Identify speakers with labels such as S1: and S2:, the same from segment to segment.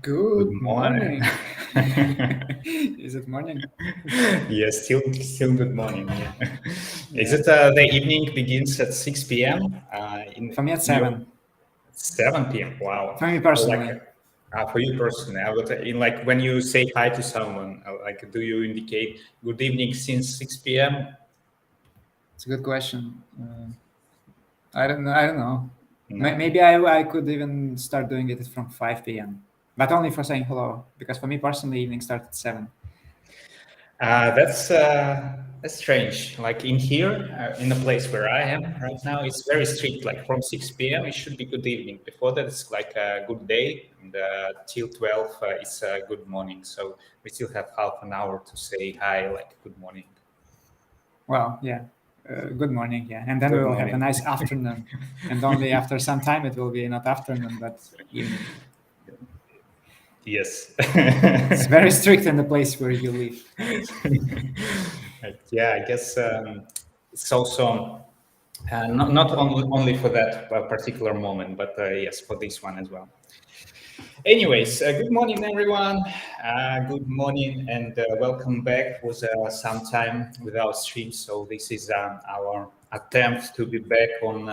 S1: Good
S2: morning.
S1: Is it morning?
S2: Yes, still good morning. Yeah. Is it the evening begins at 6 p.m.?
S1: For me, at 7.
S2: 7 p.m. Wow.
S1: For me personally.
S2: For you personally, I would, in like when you say hi to someone, like do you indicate good evening since 6 p.m.?
S1: It's a good question. I don't know.
S2: No.
S1: Maybe I could even start doing it from 5 p.m. But only for saying hello, because for me personally, evening starts at 7.
S2: That's strange. Like in here, in the place where I am right now, it's very strict. Like from 6 p.m. it should be good evening. Before that, it's like a good day, and till 12 it's a good morning. So we still have half an hour to say hi, like good morning.
S1: Well, yeah. Good morning, yeah. And then
S2: Good
S1: we will
S2: morning.
S1: have a nice afternoon. And only after some time it will be not afternoon, but evening.
S2: Yes.
S1: It's very strict in the place where you live.
S2: Yeah, I guess it's also not only for that particular moment, but yes, for this one as well. Anyways, good morning, everyone. Good morning and welcome back. It was some time without stream, so this is our attempt to be back on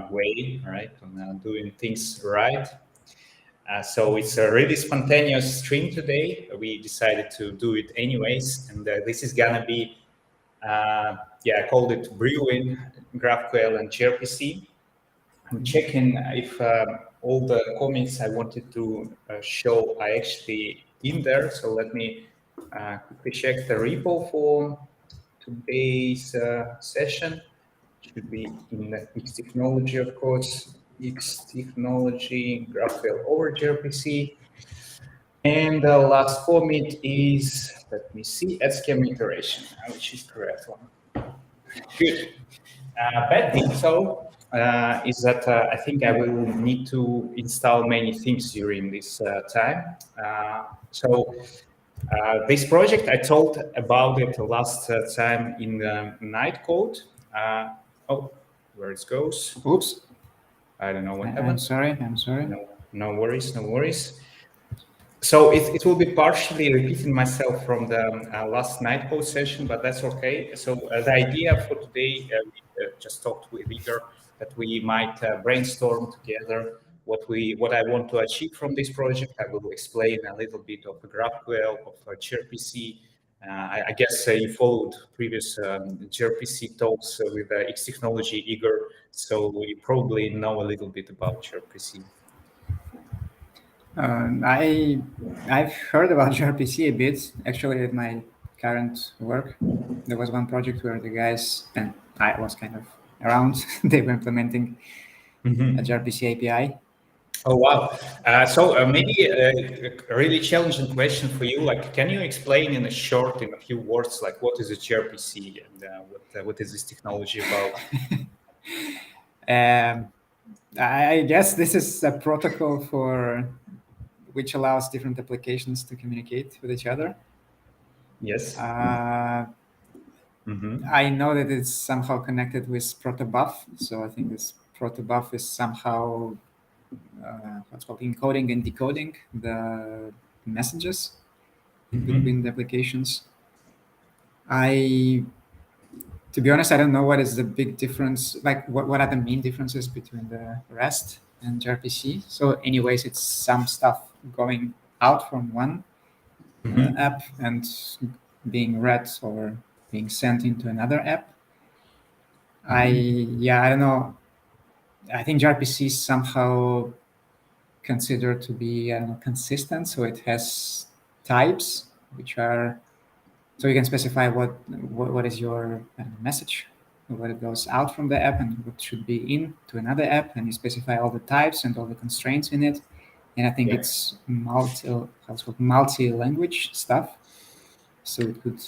S2: way, right? On doing things right. So it's a really spontaneous stream today. We decided to do it anyways, and this is gonna be, I called it Brewing GraphQL and GRPC. I'm checking if all the comments I wanted to show are actually in there. So let me quickly check the repo for today's session. Should be in the XTechnology, of course. XTechnology, GraphQL over gRPC. And the last comment is, let me see, schema iteration, which is correct one. Good. Bad thing, so, is that I think I will need to install many things during this time. This project, I told about it last time in the night code. Oh, where it goes.
S1: Oops.
S2: I don't know what happened.
S1: I'm sorry.
S2: No worries. So it will be partially repeating myself from the last night code session, but that's okay. So the idea for today, we just talked with Igor that we might brainstorm together what I want to achieve from this project. I will explain a little bit of GraphQL, of gRPC. I guess you followed previous gRPC talks with XTechnology Igor, so we probably know a little bit about gRPC.
S1: I've heard about gRPC a bit. Actually, at my current work, there was one project where the guys, and I was kind of around, they were implementing a gRPC API.
S2: Oh, wow. So maybe a really challenging question for you. Like, can you explain in a few words, like what is a gRPC and what is this technology about?
S1: I guess this is a protocol which allows different applications to communicate with each other.
S2: Yes.
S1: I know that it's somehow connected with protobuf, so I think this protobuf is somehow what's called encoding and decoding the messages between the applications. To be honest, I don't know what is the big difference, like what are the main differences between the REST and gRPC. So anyways, it's some stuff going out from one app and being read or being sent into another app. I don't know. I think gRPC is somehow considered to be consistent, so it has types which are, so you can specify what is your message, what it goes out from the app and what should be into another app, and you specify all the types and all the constraints in it. And I think it's multi-language stuff, so it could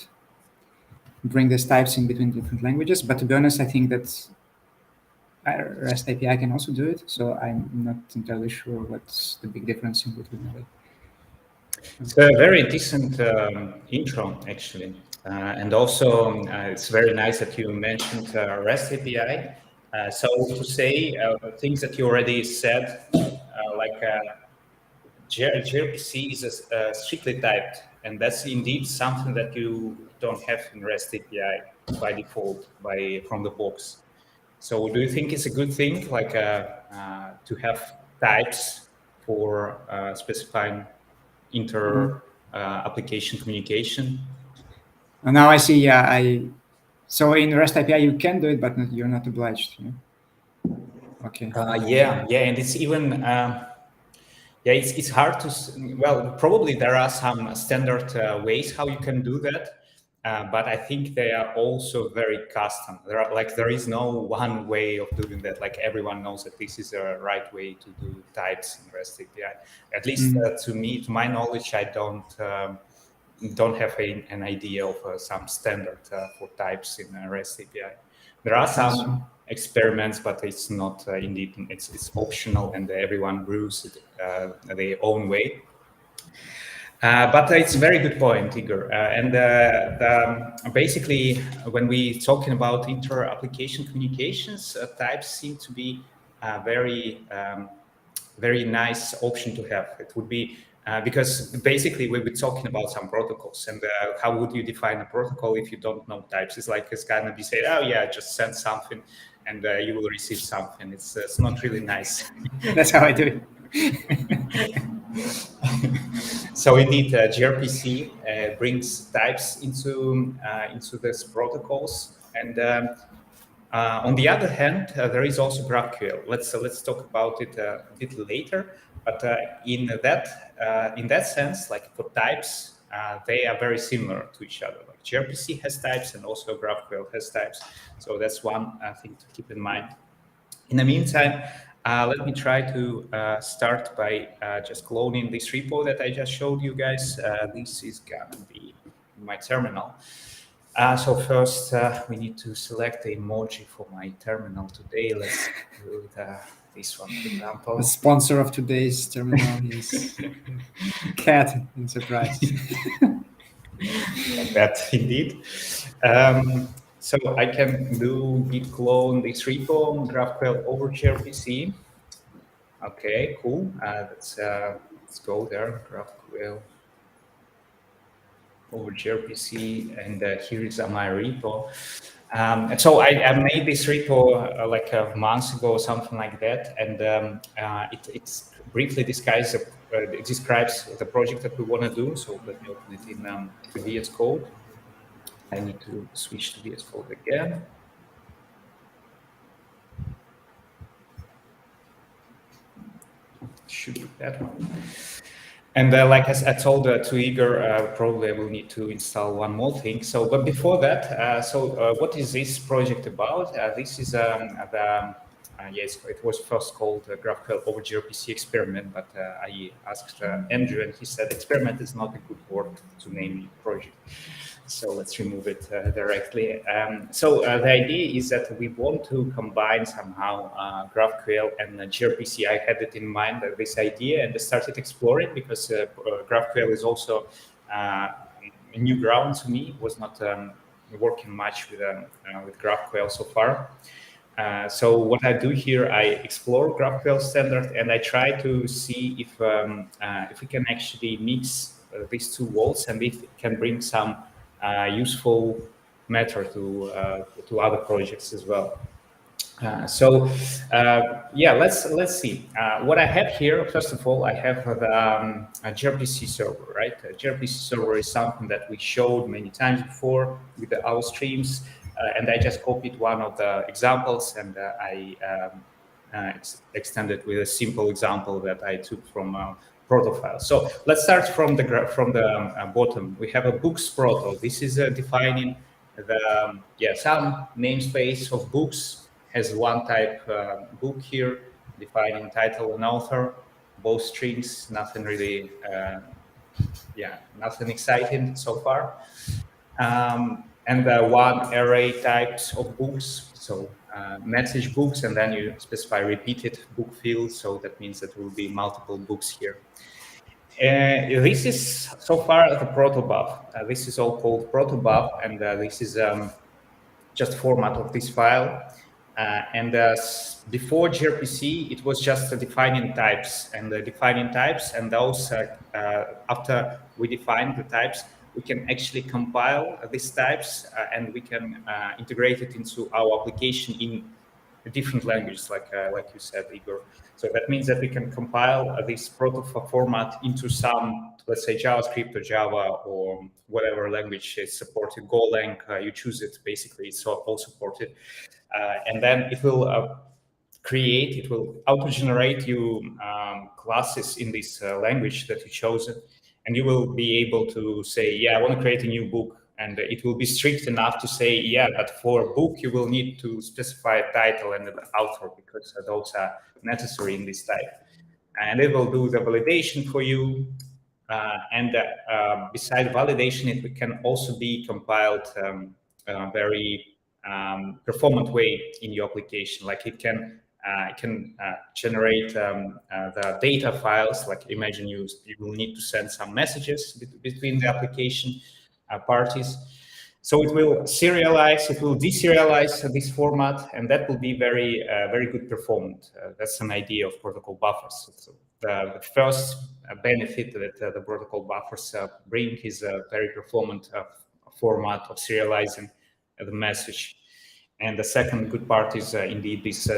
S1: bring these types in between different languages. But to be honest, I think that REST API can also do it, so I'm not entirely sure what's the big difference in between them.
S2: It's a very decent intro, actually. And also, it's very nice that you mentioned REST API. So to say things that you already said, like gRPC is strictly typed, and that's indeed something that you don't have in REST API by default, from the box. So, do you think it's a good thing, like to have types for specifying inter application communication?
S1: And now I see. Yeah, so in REST API you can do it, but you're not obliged. Yeah? Okay.
S2: Yeah, and it's even yeah, it's hard to well, probably there are some standard ways how you can do that, but I think they are also very custom. There is no one way of doing that. Like everyone knows that this is a right way to do types in REST API. At least to me, to my knowledge, I don't have an idea of some standard for types in REST API. There are some experiments, but it's not indeed. It's optional, and everyone brews it their own way. But it's a very good point, Igor. Basically, when we talking about inter-application communications, types seem to be very nice option to have. It would be because basically we were talking about some protocols, and how would you define a protocol if you don't know types? It's gonna be said, oh yeah, just send something, and you will receive something. It's not really nice.
S1: That's how I do it.
S2: So indeed, gRPC brings types into these protocols, and on the other hand, there is also GraphQL. Let's talk about it a bit later. But in that sense, like for types, they are very similar to each other. Like gRPC has types, and also GraphQL has types. So that's one thing to keep in mind. In the meantime, let me try to start by just cloning this repo that I just showed you guys. This is gonna be my terminal. So first, we need to select the emoji for my terminal today. Let's do this one, for example.
S1: The sponsor of today's terminal is cat in surprise.
S2: That indeed. So I can do git clone this repo GraphQL over gRPC. Okay, cool. Let's go there. GraphQL over gRPC, and here is my repo. And so I made this repo like a month ago or something like that, and it's briefly describes the project that we want to do. So let me open it in VS Code. I need to switch to VS Code again. Should be that one. And like I told to Igor, probably I will need to install one more thing. So, but before that, what is this project about? This is yes, it was first called GraphQL over gRPC experiment, but I asked Andrew, and he said experiment is not a good word to name your project. So let's remove it directly. So the idea is that we want to combine somehow GraphQL and gRPC. I had it in mind, this idea, and I started exploring because GraphQL is also a new ground to me. It was not working much with GraphQL so far. So what I do here, I explore GraphQL standard, and I try to see if we can actually mix these two worlds, and if it can bring some useful matter to other projects as well. Yeah, let's see. What I have here, first of all, I have the gRPC server, right? A gRPC server is something that we showed many times before with our streams, and I just copied one of the examples, and I extended with a simple example that I took from proto. So let's start from the bottom. We have a books proto. This is defining the some namespace of books, has one type book here, defining title and author, both strings, nothing really nothing exciting so far. And one array types of books, so message books, and then you specify repeated book field, so that means that there will be multiple books here. This is so far the protobuf. This is all called protobuf, and this is just format of this file. Before gRPC, it was just defining types and those after we define the types, we can actually compile these types and we can integrate it into our application in different languages, like you said, Igor. So that means that we can compile this protoc format into some, let's say, JavaScript or Java or whatever language is supported. Golang, you choose it. Basically, it's all supported, and then it will it will auto-generate you classes in this language that you chosen, and you will be able to say, yeah, I want to create a new book. And it will be strict enough to say, yeah, but for a book, you will need to specify a title and the author, because those are necessary in this type. And it will do the validation for you. Beside validation, it can also be compiled very performant way in your application. Like it can generate the data files. Like imagine you will need to send some messages between the application parties. So it will serialize, it will deserialize this format, and that will be very, very good performant. That's an idea of protocol buffers. So the first benefit that the protocol buffers bring is a very performant format of serializing the message. And the second good part is indeed these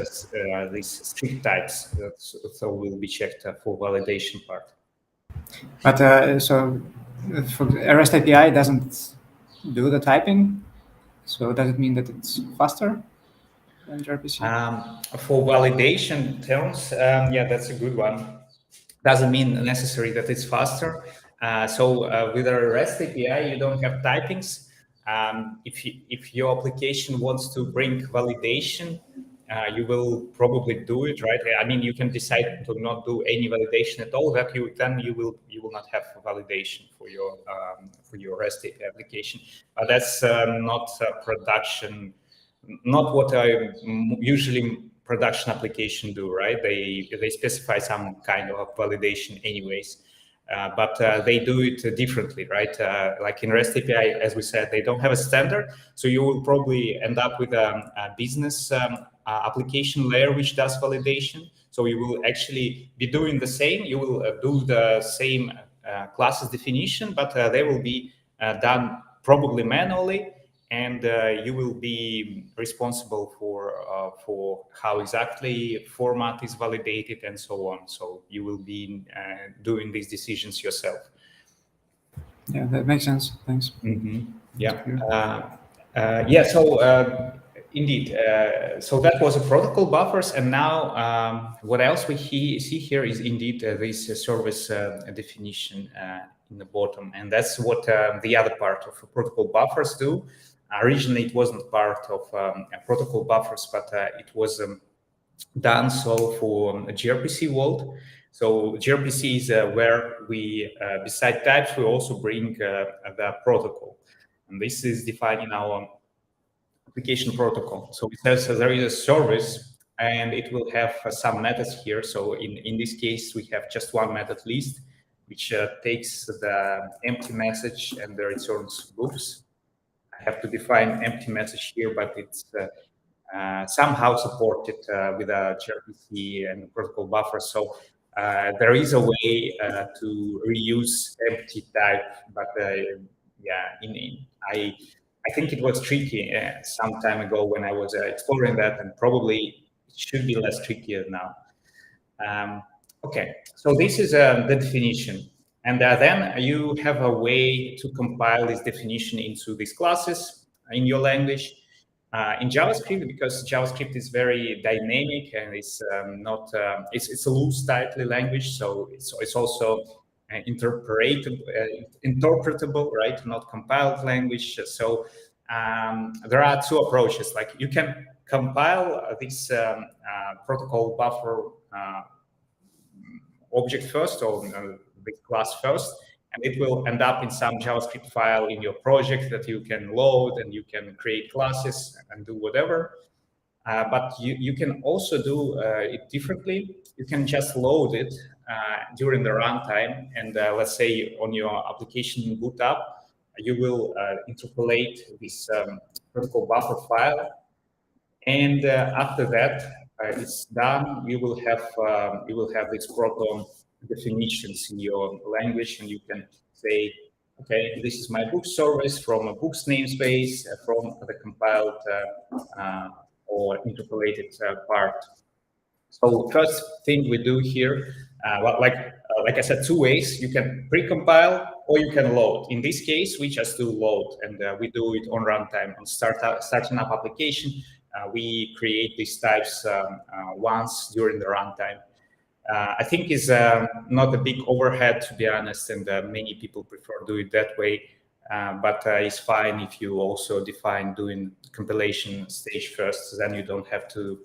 S2: strict types. So will be checked for validation part.
S1: But so for REST API doesn't do the typing. So does it mean that it's faster than gRPC?
S2: For validation terms, yeah, that's a good one. Doesn't mean necessary that it's faster. With a REST API, you don't have typings. If your application wants to bring validation, you will probably do it, right? I mean, you can decide to not do any validation at all. That you will not have validation for your REST API application. But that's not production. Not what I usually production application do, right? They specify some kind of validation anyways, but they do it differently, right? Like in REST API, as we said, they don't have a standard, so you will probably end up with a business application layer which does validation. So you will actually be doing the same. You will do the same classes definition, but they will be done probably manually. And you will be responsible for how exactly format is validated and so on. So you will be doing these decisions yourself.
S1: Yeah, that makes sense. Thanks.
S2: Mm-hmm. Yeah. Yeah. So indeed. So that was a protocol buffers, and now what else we see here is indeed this service definition in the bottom, and that's what the other part of protocol buffers do. Originally, it wasn't part of protocol buffers, but it was done so for gRPC world. So gRPC is where we, beside types, we also bring the protocol. And this is defined in our application protocol. So it says there is a service and it will have some methods here. So in this case, we have just one method list, which takes the empty message and returns loops. I have to define empty message here, but it's somehow supported with a gRPC and protocol buffer. So there is a way to reuse empty type, but yeah, I think it was tricky some time ago when I was exploring that, and probably it should be less trickier now. Okay, so this is the definition. And then you have a way to compile this definition into these classes in your language. In JavaScript, because JavaScript is very dynamic and it's not it's a loose tightly language, so it's also interpretable, right? Not compiled language. So there are two approaches. Like you can compile this protocol buffer object first, or the class first, and it will end up in some JavaScript file in your project that you can load, and you can create classes and do whatever. But you can also do it differently. You can just load it during the runtime, and let's say on your application boot up, you will interpolate this protocol buffer file, And after that, it's done. You will have this proton definitions in your language, and you can say, okay, this is my book service from a books namespace from the compiled or interpolated part. So first thing we do here, like I said, two ways. You can pre-compile or you can load. In this case, we just do load, and we do it on runtime. On starting up application, we create these types once during the runtime. I think is not a big overhead, to be honest, and many people prefer do it that way. But it's fine if you also define doing compilation stage first, then you don't have to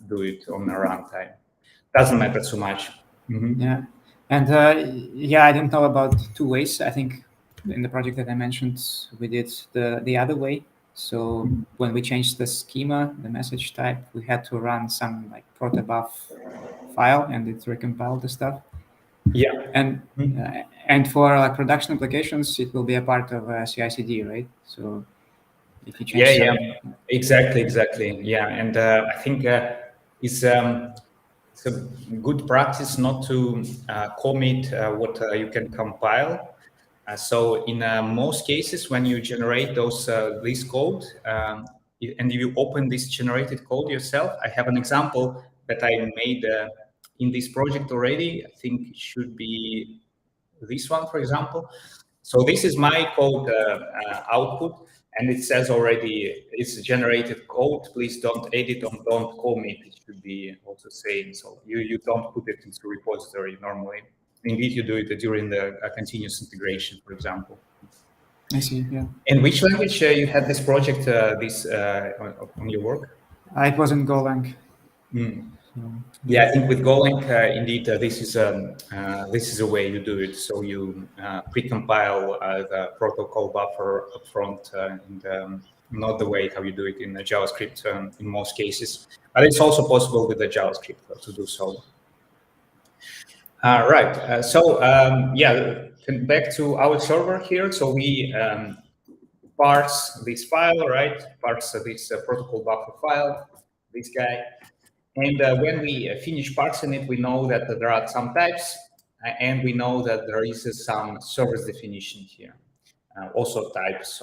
S2: do it on a runtime. Doesn't matter so much.
S1: Yeah, and yeah, I didn't know about two ways. I think in the project that I mentioned, we did the other way. So when we changed the schema, the message type, we had to run some like protobuf file, and it recompiled the stuff.
S2: Yeah,
S1: and for like production applications, it will be a part of CI/CD, right? So if you change
S2: exactly. Yeah, and I think it's a good practice not to commit what you can compile. So in most cases, when you generate this code and you open this generated code yourself, I have an example that I made in this project already. I think it should be this one, for example. So this is my code output, and it says already it's generated code. Please don't edit or don't commit. It should be also saying so. You don't put it into repository normally. Indeed, you do it during the continuous integration, for example.
S1: I see. Yeah.
S2: In which language you had this project on your work?
S1: It was in Golang.
S2: Yeah, I think with Golang, indeed, this is a way you do it. So you precompile the protocol buffer upfront, and not the way how you do it in JavaScript in most cases. But it's also possible with the JavaScript to do so. Right. Yeah, back to our server here. So we parse this file, right? Parse this protocol buffer file, this guy. And when we finish parsing it, we know that there are some types, and we know that there is some service definition here, also types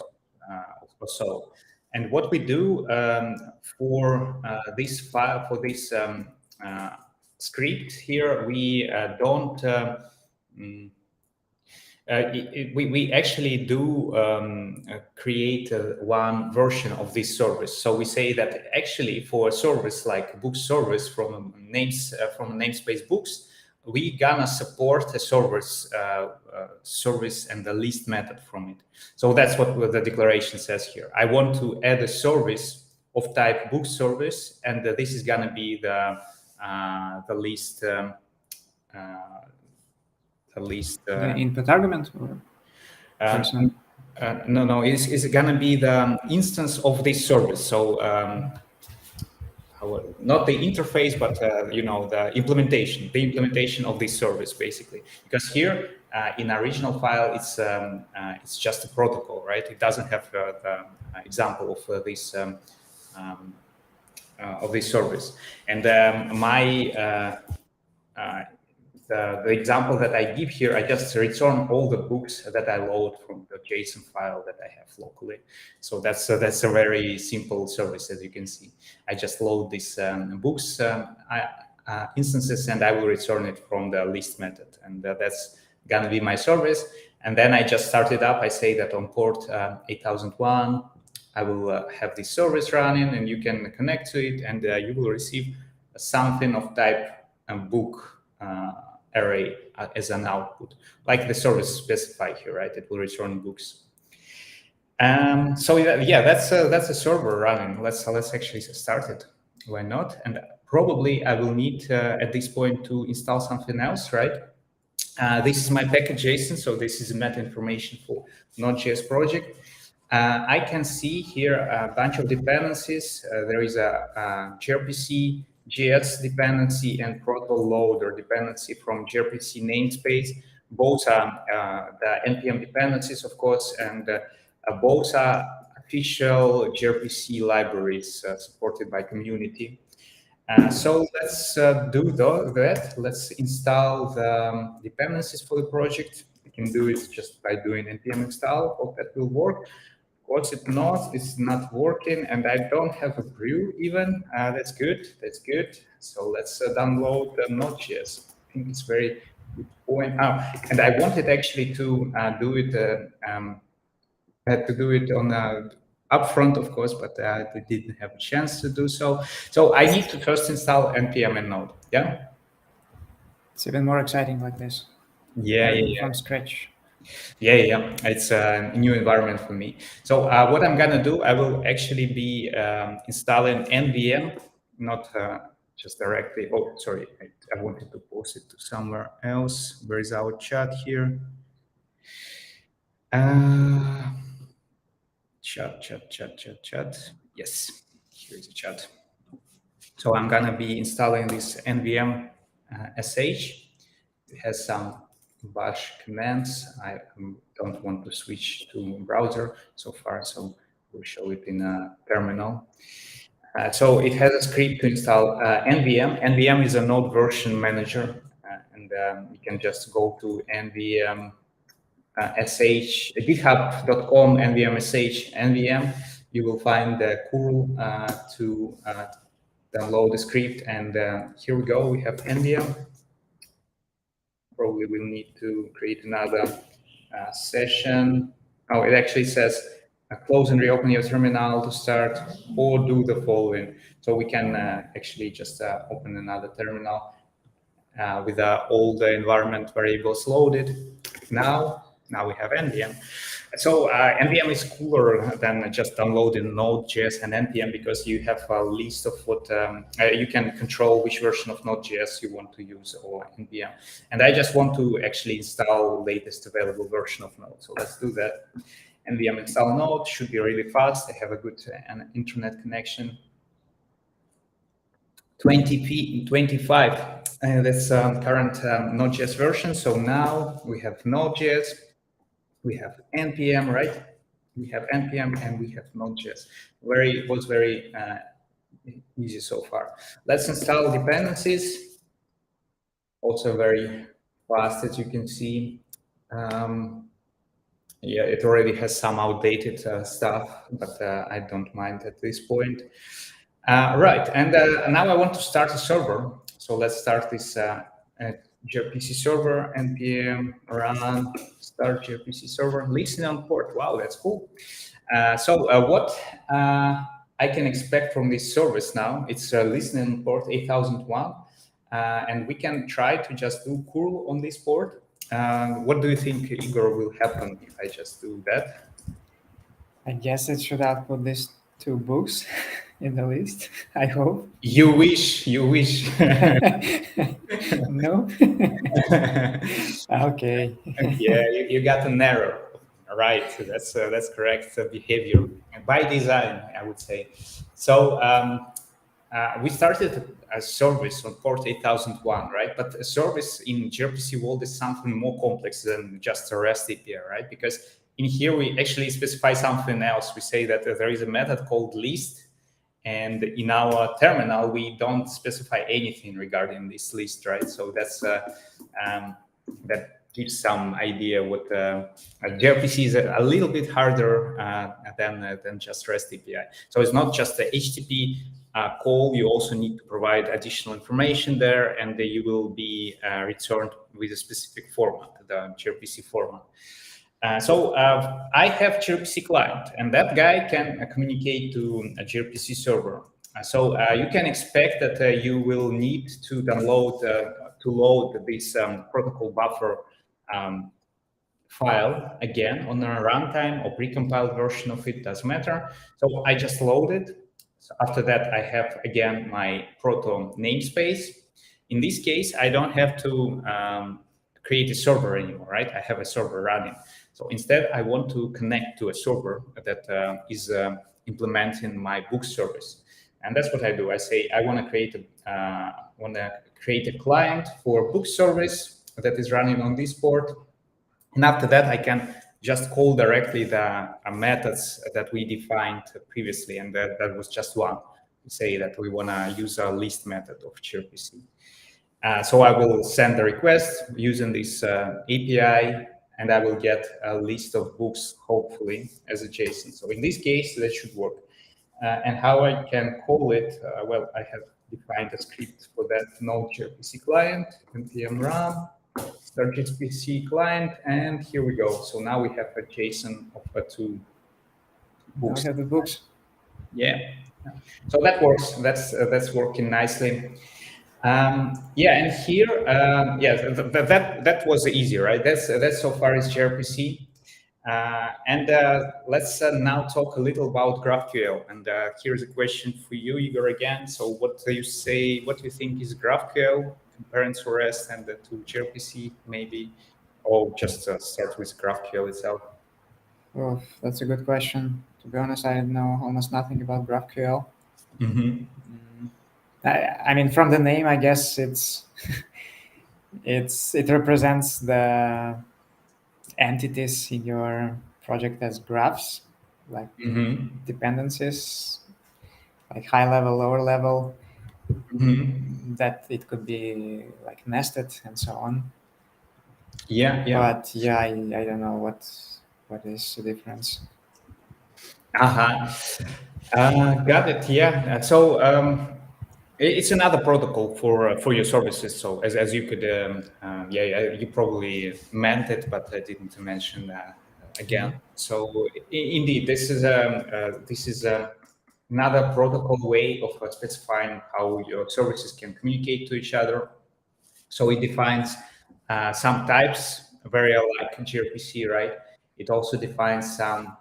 S2: also. And what we do for this file, for this script here, we don't. We actually do create one version of this service. So we say that actually for a service like book service from namespace books, we gonna support a service and the list method from it. So that's what the declaration says here. I want to add a service of type book service, and this is gonna be the list. At least
S1: the input argument, or
S2: no, it's gonna be the instance of this service. So not the interface, but the implementation of this service, basically. Because here in our original file, it's just a protocol, right? It doesn't have the example of this service. And the example that I give here, I just return all the books that I load from the JSON file that I have locally. So that's a very simple service, as you can see. I just load these books instances, and I will return it from the list method, and that's gonna be my service. And then I just start it up. I say that on port 8001, I will have this service running, and you can connect to it, and you will receive something of type book array as an output, like the service specified here, right? It will return books. So yeah, that's a server running. Let's actually start it. Why not? And probably I will need at this point to install something else, right? This is my package JSON, so this is meta information for Node.js project. I can see here a bunch of dependencies. There is a gRPC JS dependency and proto loader dependency from gRPC namespace. Both are the npm dependencies, of course, and both are official gRPC libraries supported by community. So let's do that. Let's install the dependencies for the project. We can do it just by doing npm install. Hope that will work. Of course, it's not working, and I don't have a brew even. That's good. That's good. So let's download Node.js. I think it's very good point. And I wanted actually to do it. I had to do it on upfront, of course, but I didn't have a chance to do so. So I need to first install npm and Node. Yeah.
S1: It's even more exciting like this.
S2: Yeah,
S1: Learning from scratch.
S2: Yeah. It's a new environment for me. So what I'm gonna do, I will actually be installing nvm, not just directly. Oh, sorry, I wanted to post it to somewhere else. Where is our chat here? Chat. Yes, here is a chat. So I'm gonna be installing this nvm sh. It has some bash commands. I don't want to switch to browser so far, so we'll show it in a terminal. So it has a script to install nvm. nvm is a node version manager, and you can just go to nvm sh github.com nvm sh nvm. You will find the curl to download the script, and here we go. We have nvm. Probably will need to create another session. Oh, it actually says close and reopen your terminal to start, or do the following. So we can actually just open another terminal with all the environment variables loaded. Now we have nvm. So nvm is cooler than just downloading Node.js and npm, because you have a list of what you can control which version of Node.js you want to use, or npm. And I just want to actually install latest available version of Node. So let's do that. nvm install Node should be really fast. I have a good internet connection. 25. That's current Node.js version. So now we have Node.js, we have npm, right? We have npm and we have Node.js. It was very easy so far. Let's install dependencies. Also very fast, as you can see. Yeah, it already has some outdated stuff, but I don't mind at this point. Right, and now I want to start a server. So let's start this gRPC server, npm run start gRPC server, listen on port. Wow, that's cool. So what I can expect from this service now, it's listening on port 8001, and we can try to just do curl on this port. What do you think, Igor, will happen if I just do that?
S1: I guess it should output these two books in the list, I hope.
S2: You wish.
S1: No? Okay.
S2: Yeah, you got an error. Right, that's correct behavior, and by design, I would say. So we started a service on port 8001, right? But a service in gRPC world is something more complex than just a REST API, right? Because in here we actually specify something else. We say that there is a method called list, and in our terminal we don't specify anything regarding this list, right? So that's that gives some idea what gRPC is a little bit harder than just REST API. So it's not just the HTTP call. You also need to provide additional information there, and you will be returned with a specific format, the gRPC format. So I have gRPC client, and that guy can communicate to a gRPC server. So you can expect that you will need to download to load this protocol buffer file again on a runtime or precompiled version of it, doesn't matter. So I just loaded. So after that, I have again my proto namespace. In this case, I don't have to create a server anymore, right? I have a server running. So instead, I want to connect to a server that is implementing my book service. And that's what I do. I say I want to create a client for book service that is running on this port. And after that, I can just call directly the methods that we defined previously, and that was just one. We say that we want to use a list method of gRPC. So I will send the request using this API, and I will get a list of books, hopefully, as a JSON. So in this case, that should work. And how I can call it, well, I have defined a script for that node.js client, npm run, start gRPC client, and here we go. So now we have a JSON of two books.
S1: Now we have the books.
S2: Yeah. So that works. That's working nicely. Yeah, and here, yeah, that was easy, right? That's so far is gRPC. And let's now talk a little about GraphQL. And here's a question for you, Igor, again. So what do you say? What do you think is GraphQL comparing to REST and to gRPC, maybe? Or just start with GraphQL itself?
S1: Oh, that's a good question. To be honest, I know almost nothing about GraphQL.
S2: Mm-hmm.
S1: I mean, from the name, I guess it represents the entities in your project as graphs, like dependencies, like high level, lower level. That it could be like nested and so on.
S2: Yeah.
S1: But yeah, I don't know what is the difference.
S2: Got it. Yeah. So it's another protocol for your services. So as you could, yeah, you probably meant it, but I didn't mention again. So indeed, this is another protocol way of specifying how your services can communicate to each other. So it defines some types, very like gRPC, right? It also defines some.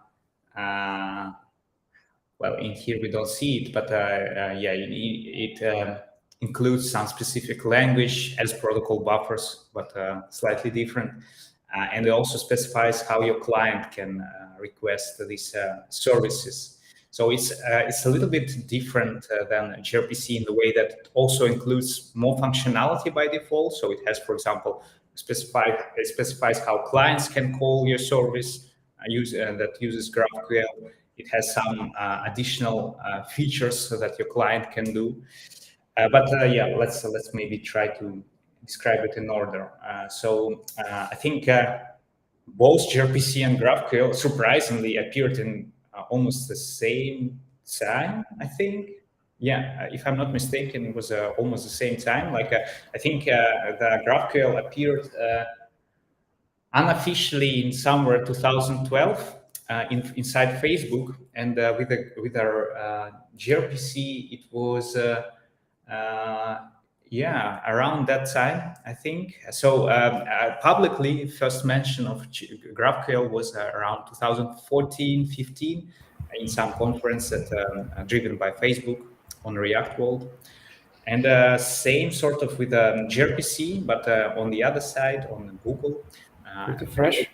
S2: Well, in here we don't see it, but yeah, it includes some specific language as protocol buffers, but slightly different. And it also specifies how your client can request these services. So it's a little bit different than gRPC in the way that it also includes more functionality by default. So it has, for example, it specifies how clients can call your service that uses GraphQL. It has some additional features so that your client can do. But yeah, let's maybe try to describe it in order. So I think both gRPC and GraphQL surprisingly appeared in almost the same time, I think. Yeah, if I'm not mistaken, it was almost the same time. Like I think the GraphQL appeared unofficially in somewhere 2012 inside Facebook, and with our gRPC, it was yeah, around that time, I think. So publicly, first mention of GraphQL was around 2014, 15, in some conference that driven by Facebook on React World. And same sort of with gRPC, but on the other side, on Google.
S1: Pretty fresh.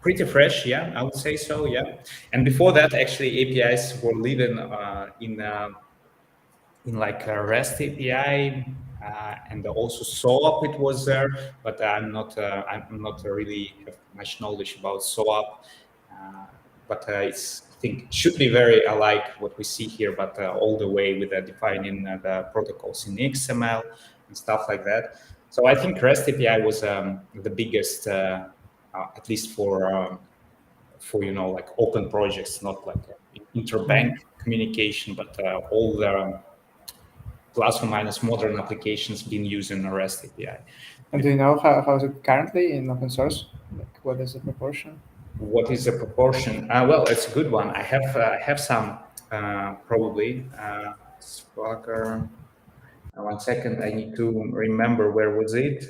S2: Pretty fresh, yeah, I would say so, yeah. And before that, actually, APIs were living in like a REST API, and also SOAP it was there, but I'm not really have much knowledge about SOAP. But it's, I think it should be very alike what we see here, but all the way with defining the protocols in XML and stuff like that. So I think REST API was the biggest, at least for like open projects, not like interbank communication, but all the plus or minus modern applications being used in a REST API.
S1: And do you know how is it currently in open source? Like, what is the proportion?
S2: What is the proportion? Well, it's a good one. I have some probably. Sparker. 1 second. I need to remember where was it.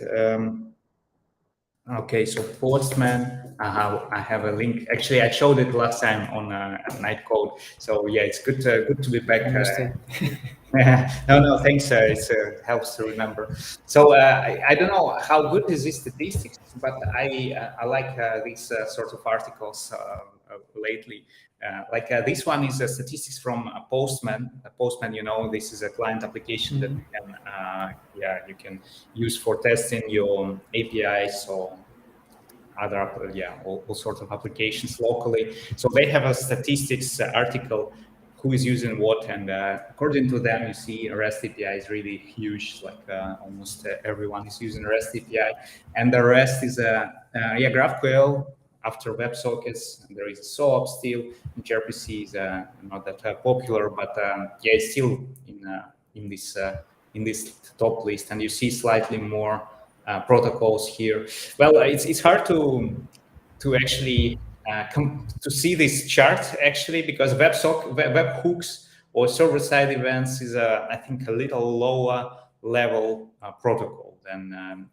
S2: Okay, so Postman. I have a link. Actually, I showed it last time on Night Code. So yeah, it's good to be back. No, thanks. It helps to remember. So I don't know how good is this statistics, but I like these sort of articles lately. Like this one is statistics from Postman. Postman, this is a client application that you can use for testing your APIs. So other all sorts of applications locally. So they have a statistics article who is using what, and according to them, you see REST API is really huge. Like almost everyone is using REST API, and the rest is GraphQL after WebSockets. And there is a SOAP still. And gRPC is not that popular, but it's still in this top list. And you see slightly more protocols here. Well, it's hard to actually to see this chart actually, because webhooks or server-side events is I think a little lower level protocol than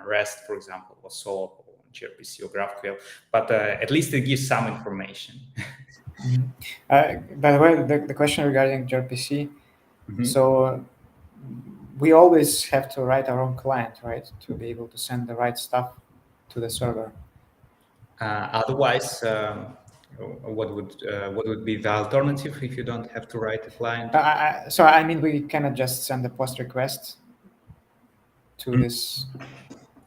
S2: REST, for example, or SOAP or gRPC or GraphQL. But at least it gives some information.
S1: By the way, the question regarding gRPC,
S2: Mhm.
S1: so we always have to write our own client, right, to be able to send the right stuff to the server.
S2: Otherwise, what would be the alternative if you don't have to write a client?
S1: So I mean, we cannot just send a post request to
S2: Mm.
S1: this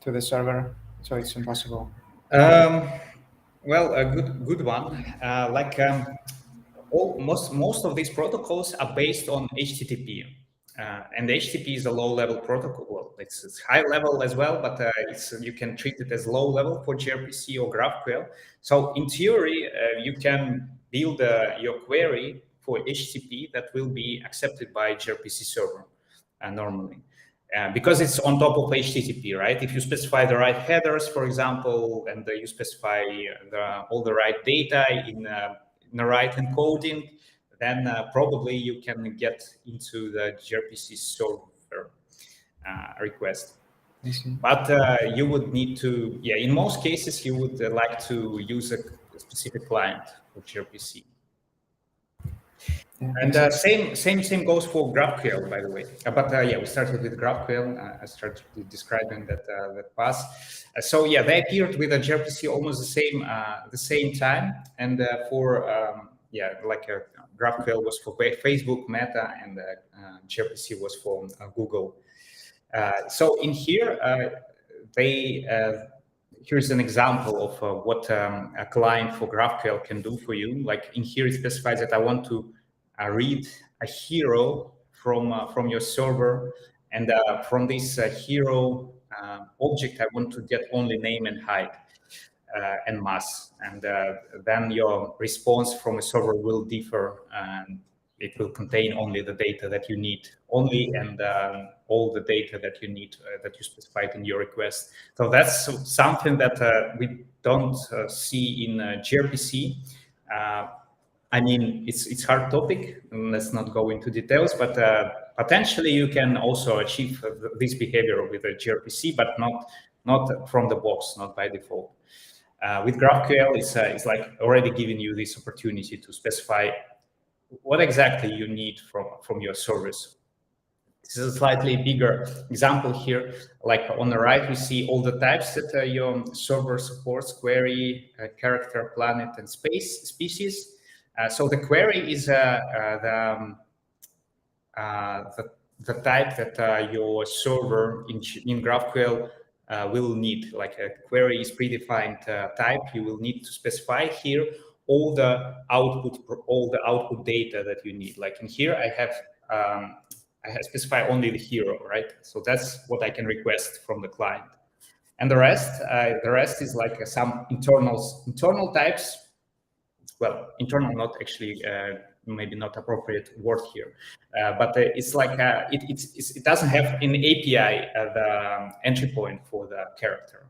S1: to the server, so it's impossible.
S2: Well, a good one. Most of these protocols are based on HTTP, and HTTP is a low-level protocol. Well, it's high level as well, but you can treat it as low level for gRPC or GraphQL. So in theory, you can build your query for HTTP that will be accepted by gRPC server normally. Because it's on top of HTTP, right? If you specify the right headers, for example, and you specify all the right data in the right encoding, then probably you can get into the gRPC server request.
S1: I see.
S2: But you would need to, in most cases, you would like to use a specific client for gRPC.
S1: Yeah,
S2: And
S1: makes sense.
S2: same goes for GraphQL, by the way. But we started with GraphQL. I started describing that pass. So they appeared with a gRPC almost the same time. And GraphQL was for Facebook, Meta, and gRPC was for Google. So in here, here's an example of what a client for GraphQL can do for you. Like in here, it specifies that I want to read a hero from your server, and from this hero object, I want to get only name and height and mass, and then your response from a server will differ, and it will contain only the data that you need, and all the data that you need that you specified in your request. So that's something that we don't see in gRPC. I mean, it's hard topic. Let's not go into details, but potentially you can also achieve this behavior with a gRPC, but not from the box, not by default. With GraphQL, it's like already giving you this opportunity to specify what exactly you need from your service. This is a slightly bigger example here. Like on the right, we see all the types that your server supports: query, character, planet, and species. So the query is the type that your server in GraphQL will need. Like a query is predefined type. You will need to specify here all the output data that you need. Like in here, I have specify only the hero, right? So that's what I can request from the client. And the rest is like some internal types. Well, internal, not actually, maybe not appropriate word here, but it's like it doesn't have an API the entry point for the character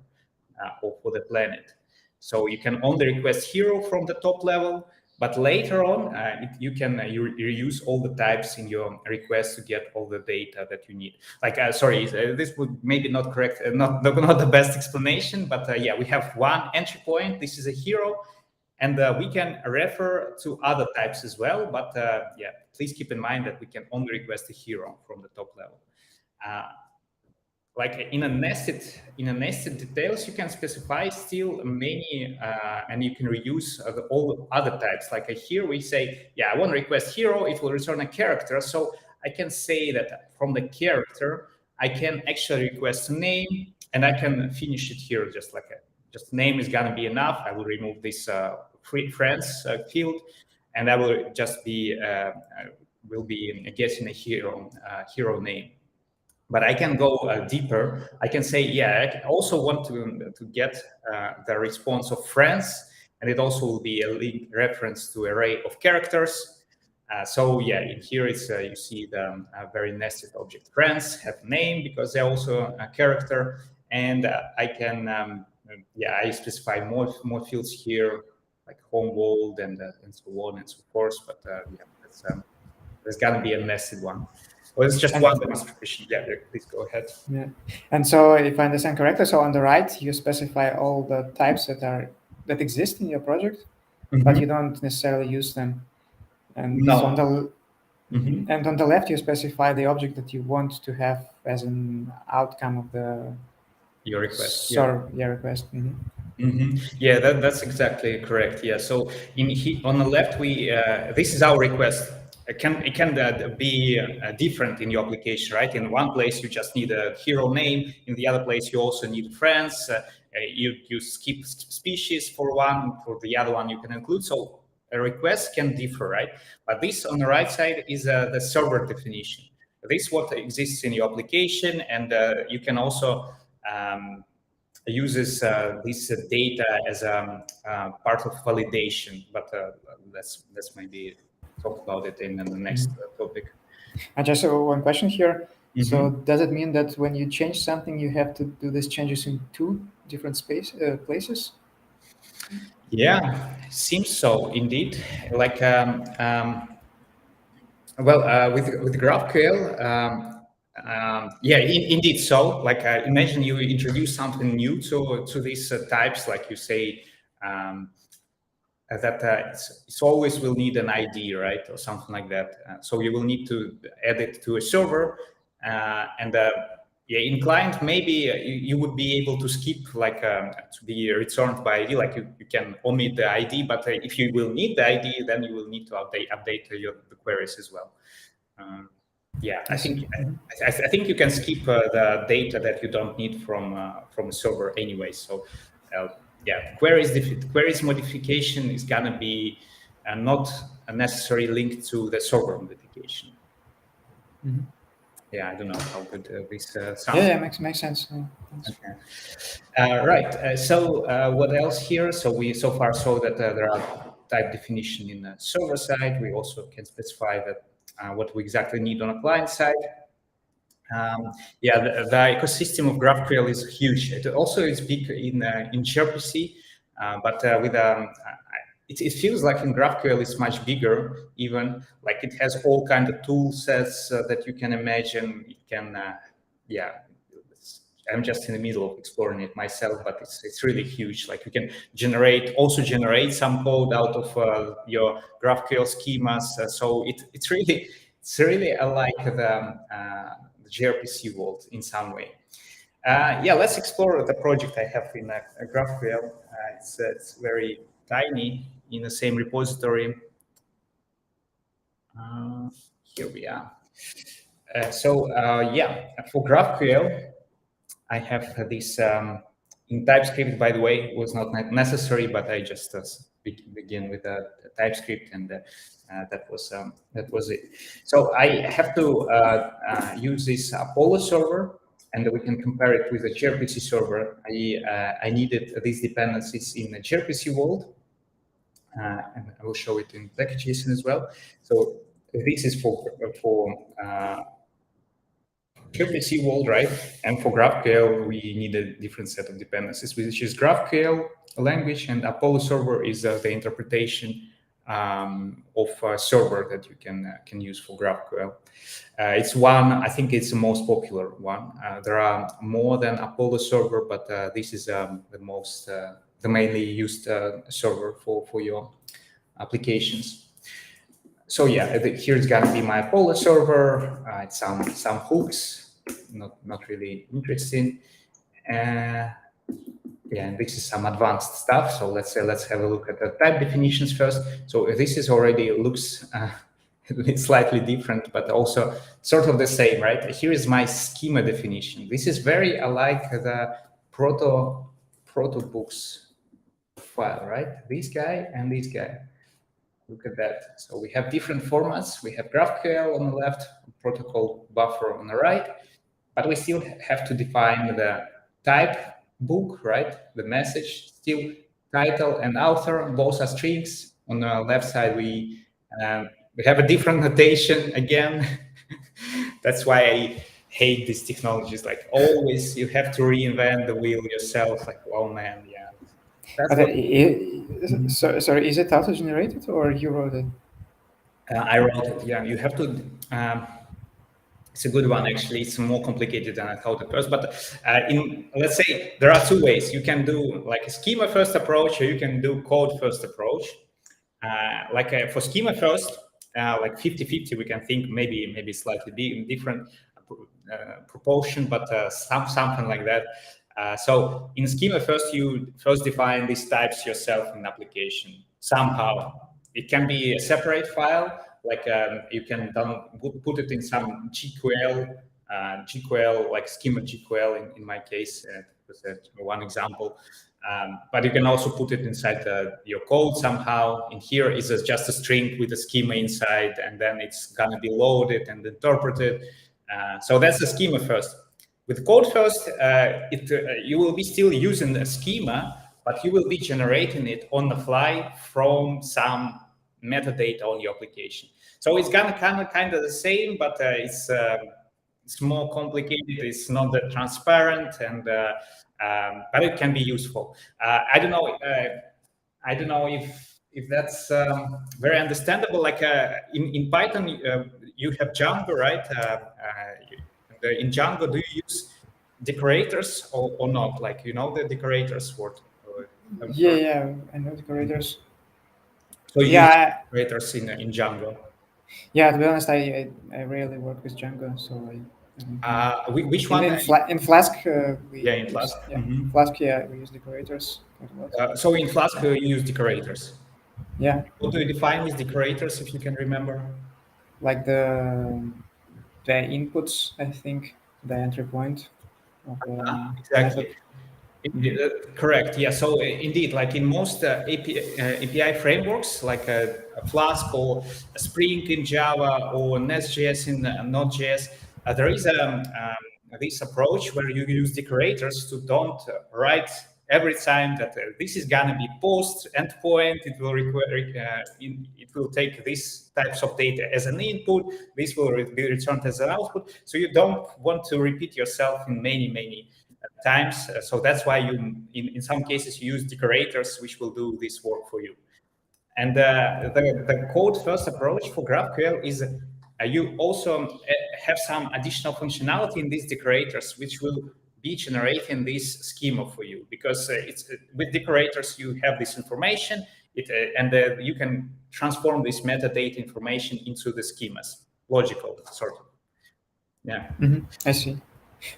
S2: or for the planet. So you can only request hero from the top level, but later on you can reuse all the types in your request to get all the data that you need. Like this would maybe not correct, not the best explanation, but we have one entry point. This is a hero. And we can refer to other types as well, but please keep in mind that we can only request a hero from the top level. Like in a nested details, you can specify still many, and you can reuse all other types. Like here we say, I want to request hero, it will return a character. So I can say that from the character, I can actually request a name, and I can finish it here just like just name is gonna be enough. I will remove this friends field, and I will just be will be guessing a hero name. But I can go deeper. I can say, yeah, I also want to get the response of friends, and it also will be a link reference to array of characters. So yeah, in here it's you see the very nested object. Friends have name because they're also a character, and I can I specify more fields here like home world and so on and so forth. But there's gonna be a nested one. Well, it's just one demonstration. Yeah, please go ahead.
S1: Yeah, and so if I understand correctly, so on the right you specify all the types that exist in your project, but you don't necessarily use them. And
S2: No.
S1: so on the and on the left you specify the object that you want to have as an outcome of
S2: your request.
S1: Request.
S2: Yeah, that's exactly correct. Yeah. So on the left, this is our request. It can be different in your application, right? In one place you just need a hero name. In the other place you also need friends. You skip species for one. For the other one you can include. So a request can differ, right? But this on the right side is the server definition. This is what exists in your application, and you can also uses this data as a part of validation, but let's maybe talk about it in the next topic.
S1: And just one question here. So does it mean that when you change something, you have to do these changes in two different places?
S2: Yeah, seems so indeed. Like with GraphQL. Yeah, indeed. So, like, imagine you introduce something new to these types, like you say that it's always will need an ID, right, or something like that. So you will need to add it to a server, and in client maybe you would be able to skip like to be returned by ID, like you can omit the ID, but if you will need the ID, then you will need to update the queries as well. Yeah, I think you can skip the data that you don't need from a server anyway. So yeah, queries modification is gonna be not a necessary link to the server modification. Yeah, I don't know how good this sounds.
S1: Yeah, makes sense.
S2: Okay. Right. So what else here? So we so far saw that there are type definition in the server side. We also can specify that what we exactly need on a client side. Yeah, the ecosystem of GraphQL is huge. It also is big in gRPC, but with it feels like in GraphQL it's much bigger. Even like it has all kind of tool sets that you can imagine. It can, I'm just in the middle of exploring it myself, but it's really huge. Like you can also generate some code out of your GraphQL schemas. So it's really like the gRPC world in some way. Yeah, let's explore the project I have in GraphQL. It's very tiny in the same repository. Here we are. For GraphQL, I have this in TypeScript. By the way, it was not necessary, but I just begin with the TypeScript, and that was it. So I have to use this Apollo server, and we can compare it with a gRPC server. I needed these dependencies in the gRPC world, and I will show it in package.json as well. So this is for gRPC world, right? And for GraphQL, we need a different set of dependencies, which is GraphQL language, and Apollo server is the interpretation of a server that you can use for GraphQL. It's I think it's the most popular one. There are more than Apollo server, but this is the mainly used server for your applications. So yeah, here's gonna be my Apollo server. It's some hooks, not really interesting. Yeah, and this is some advanced stuff. So let's have a look at the type definitions first. So this is already looks slightly different, but also sort of the same, right? Here is my schema definition. This is very alike the protoc protobooks file, right? This guy and this guy. Look at that. So we have different formats. We have GraphQL on the left, protocol buffer on the right, but we still have to define the type book, right? The message, still title and author, both are strings. On the left side, we have a different notation again. That's why I hate these technologies. Like always, you have to reinvent the wheel yourself. Like, oh man, yeah. That's
S1: But
S2: what,
S1: sorry, is it auto-generated or you wrote it?
S2: I wrote it. Yeah, you have to. It's a good one, actually. It's more complicated than I thought at first. But let's say there are two ways. You can do like a schema first approach, or you can do code first approach. For schema first, like 50-50, we can think maybe slightly big, different proportion, but something like that. So in schema first, you first define these types yourself in application somehow. It can be a separate file, like you can put it in some GQL, like schema GQL in my case, was one example. But you can also put it inside your code somehow. In here is just a string with a schema inside, and then it's gonna be loaded and interpreted. So that's the schema first. With code first, you will be still using a schema, but you will be generating it on the fly from some metadata on your application. So it's gonna kind of the same, but it's more complicated. It's not that transparent, and but it can be useful. I don't know. I don't know if that's very understandable. Like in Python, you have Django, right? In Django, do you use decorators or not? Like the decorators word.
S1: Yeah, I know decorators.
S2: So you use
S1: Yeah,
S2: decorators in Django.
S1: yeah. To be honest, I rarely work with Django, so I don't know.
S2: Which one?
S1: In Flask,
S2: Yeah,
S1: we
S2: in
S1: use,
S2: Flask.
S1: yeah, Flask, yeah, we use decorators quite a lot.
S2: So in Flask, you use decorators.
S1: Yeah,
S2: What do you define with decorators, if you can remember?
S1: like the inputs, I think, the entry point of the
S2: Exactly.
S1: method. Mhm.
S2: Correct. Yeah. So indeed, like in most API frameworks, like a Flask or a Spring in Java or Nest.js in Node.js, there is this approach where you use decorators to don't write every time that this is gonna be post endpoint. It will require it will take these types of data as an input. This will be returned as an output. So you don't want to repeat yourself in many times. So that's why you, in some cases, you use decorators, which will do this work for you. And the code first approach for GraphQL is you also have some additional functionality in these decorators, which will be generating this schema for you. Because it's with decorators, you have this information, and you can transform this metadata information into the schemas, logical sort of. Yeah.
S1: I see.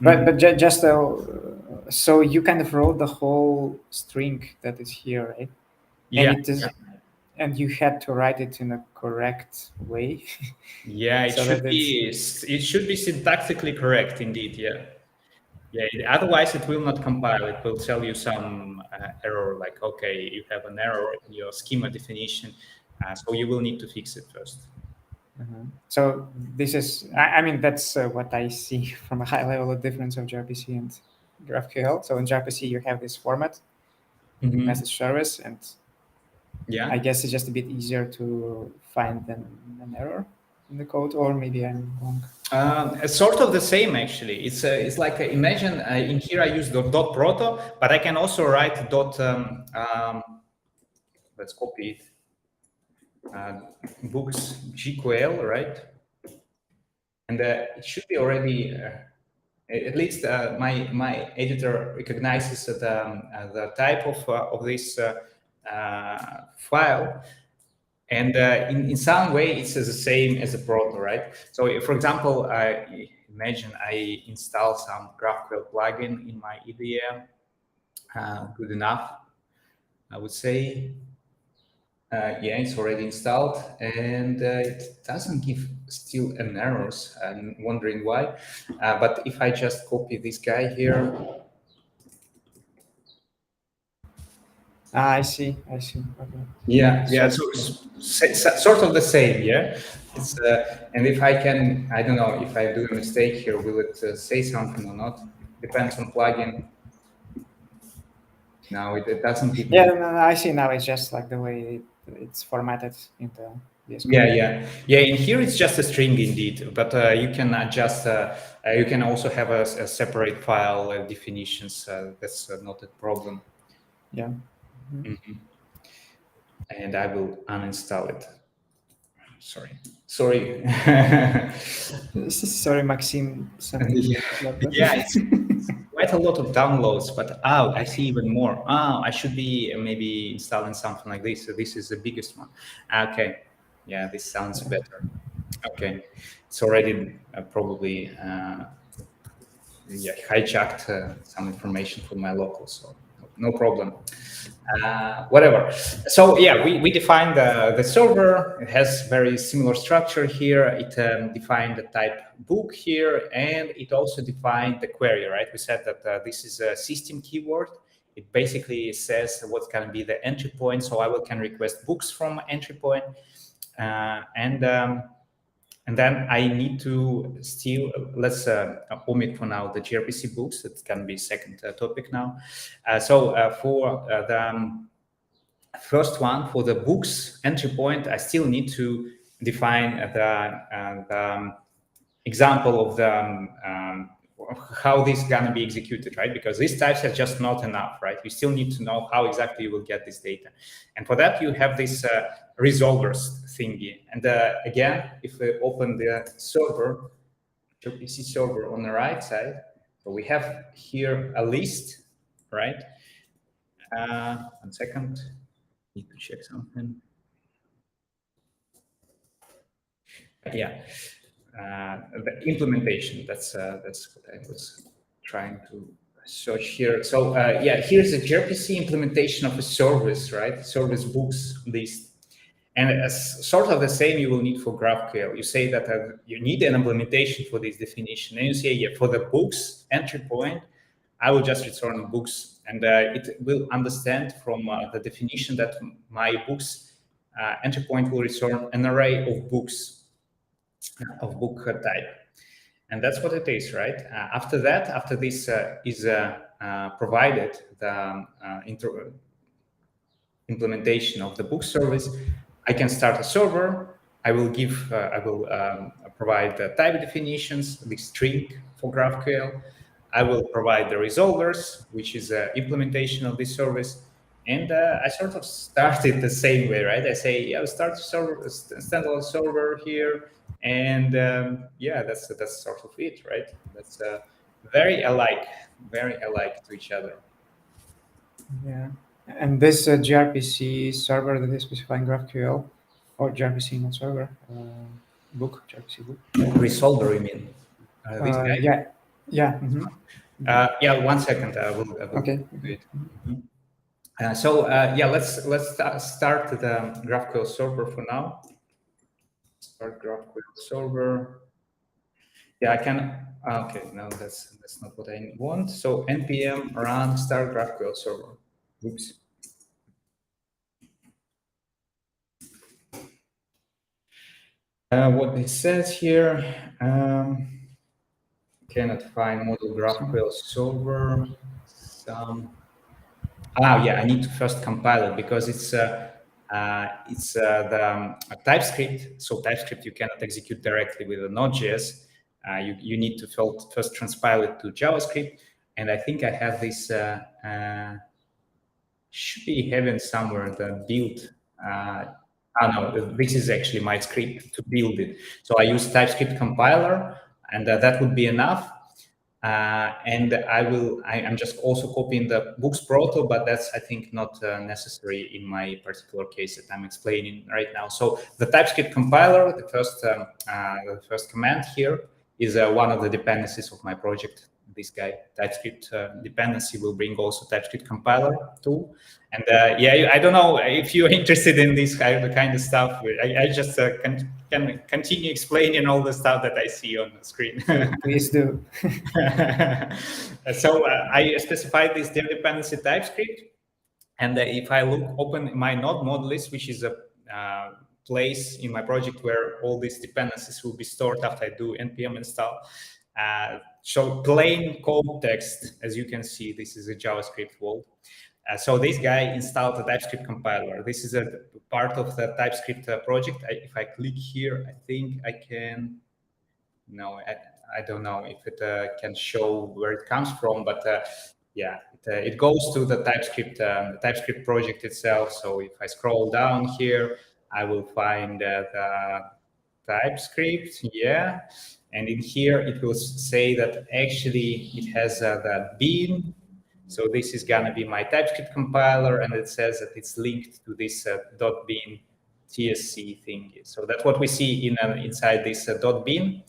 S1: But just so you kind of wrote the whole string that is here, right? And
S2: Yeah.
S1: it is, and you had to write it in a correct way.
S2: Yeah,
S1: So that
S2: it should be syntactically correct indeed. Yeah, yeah. Otherwise, it will not compile. It will tell you some error, like okay, you have an error in your schema definition, so you will need to fix it first.
S1: So this is, I mean, that's what I see from a high level of difference of gRPC and GraphQL. So in gRPC, you have this format, message service, and
S2: Yeah.
S1: I guess it's just a bit easier to find an error in the code, or maybe I'm wrong.
S2: It's sort of the same actually. It's like imagine in here I use dot proto, but I can also write dot. Let's copy it. Books GQL, right? And it should be already. At least my editor recognizes the type of this file, and in some way it's the same as a proto, right? So for example, imagine I install some GraphQL plugin in my IDE. Good enough, I would say. Yeah, it's already installed, and it doesn't give still an errors. I'm wondering why. But if I just copy this guy here,
S1: I see. Okay.
S2: Yeah, yeah.
S1: So,
S2: So sort of the same. Yeah. It's and if I can, I don't know if I do a mistake here, will it say something or not? Depends on plugin. No, it doesn't give
S1: yeah,
S2: me.
S1: no, I see now. It's just like the way it's formatted in the VS Code.
S2: Yeah. In here it's just a string indeed, but you can adjust. You can also have a separate file definitions. That's not a problem.
S1: Yeah.
S2: And I will uninstall it. Sorry.
S1: Sorry, Maxime. Something.
S2: Yeah, yeah, it's quite a lot of downloads, but I see even more. I should be maybe installing something like this. So this is the biggest one. Okay, yeah, this sounds better. Okay, it's already probably yeah, hijacked some information from my local, so no problem. Whatever. So yeah, we defined the server. It has very similar structure here. It defined the type book here, and it also defined the query, right? We said that this is a system keyword. It basically says what's going to be the entry point. So I can request books from entry point, and then I need to still, let's omit for now the gRPC books. That can be second topic now. For the first one, for the books entry point, I still need to define the example of the how this is going to be executed, right? Because these types are just not enough, right? You still need to know how exactly you will get this data. And for that, you have this resolvers thingy. And again, if we open the server, gRPC server on the right side, so we have here a list, right? 1 second, need to check something. Yeah, the implementation. That's what I was trying to search here. So yeah, here's a gRPC implementation of a service, right? Service books list. And as sort of the same you will need for GraphQL. You say that you need an implementation for this definition. And you say, yeah, for the books entry point, I will just return books. And it will understand from the definition that my books entry point will return an array of books of book type. And that's what it is, right? After that, after this is provided, the implementation of the book service, I can start a server. I will provide the type definitions, the string for GraphQL. I will provide the resolvers, which is implementation of this service. And I sort of started the same way, right? I say, yeah, I'll start a server, a standalone server here. And yeah, that's sort of it, right? That's very alike to each other.
S1: Yeah. And this gRPC server that is specifying GraphQL, or gRPC not server, book, gRPC book.
S2: Resolver, you mean? This guy?
S1: Yeah. Yeah. Mm-hmm.
S2: Yeah, 1 second. I will
S1: Okay.
S2: do it. Yeah, let's start the GraphQL server for now. Start GraphQL server. Yeah, I can. Okay, no, that's not what I want. So npm run start GraphQL server. Oops. What it says here, cannot find model GraphQL server. Yeah, I need to first compile it because it's the TypeScript. So TypeScript you cannot execute directly with a node.js. You need to first transpile it to JavaScript. And I think I have this, should be having somewhere the build. No, this is actually my script to build it. So I use TypeScript compiler, and that would be enough. And I'm just also copying the books proto, but that's, I think, not necessary in my particular case that I'm explaining right now. So the TypeScript compiler, the first command here is one of the dependencies of my project. This guy, TypeScript dependency, will bring also TypeScript compiler tool. And yeah, I don't know if you're interested in this kind of stuff. I just can continue explaining all the stuff that I see on the screen.
S1: Please do.
S2: So I specified this dependency TypeScript, And if I open my node list, which is a place in my project where all these dependencies will be stored after I do npm install, show plain code text. As you can see, this is a JavaScript world. So this guy installed a TypeScript compiler. This is a part of the TypeScript project. If I click here, I think I can. No, I don't know if it can show where it comes from, but yeah, it goes to the TypeScript project itself. So if I scroll down here, I will find the TypeScript, yeah. And in here, it will say that actually it has the bin. So this is gonna be my TypeScript compiler, and it says that it's linked to this .bin TSC thing. So that's what we see inside this .bin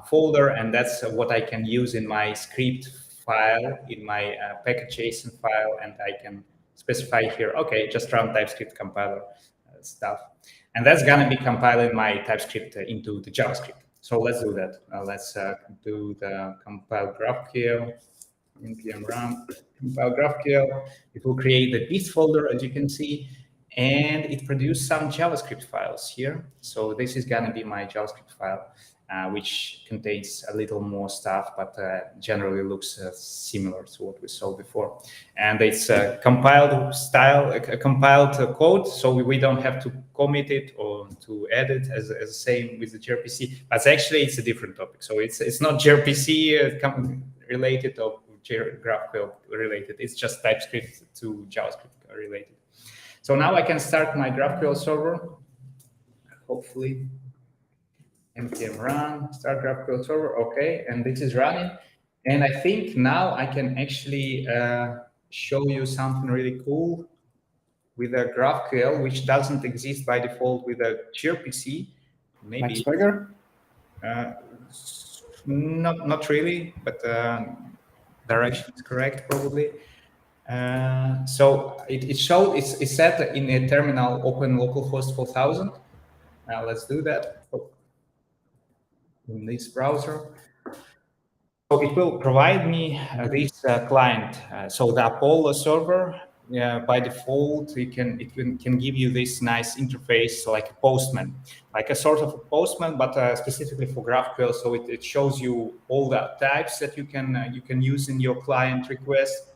S2: folder, and that's what I can use in my script file, in my package.json file, and I can specify here, okay, just run TypeScript compiler stuff. And that's gonna be compiling my TypeScript into the JavaScript. So let's do that. Let's do the compile GraphQL, npm run compile GraphQL. It will create the beast folder, as you can see, and it produced some JavaScript files here. So this is gonna be my JavaScript file, which contains a little more stuff, but generally looks similar to what we saw before. And it's a compiled style, a compiled code, so we don't have to commit it or to add it as the same with the gRPC. But actually, it's a different topic. So it's not gRPC related or GraphQL related. It's just TypeScript to JavaScript related. So now I can start my GraphQL server, hopefully. npm run start GraphQL server, okay, and this is running. And I think now I can actually show you something really cool with a GraphQL, which doesn't exist by default with a gRPC. Maybe
S1: like Swagger?
S2: Not really, but direction is correct probably. So it showed it's set in a terminal open localhost 4000. Now let's do that in this browser. So it will provide me this client. So the Apollo server, by default, it can give you this nice interface, like a postman, like a sort of a postman, but specifically for GraphQL. So it shows you all the types that you can use in your client request.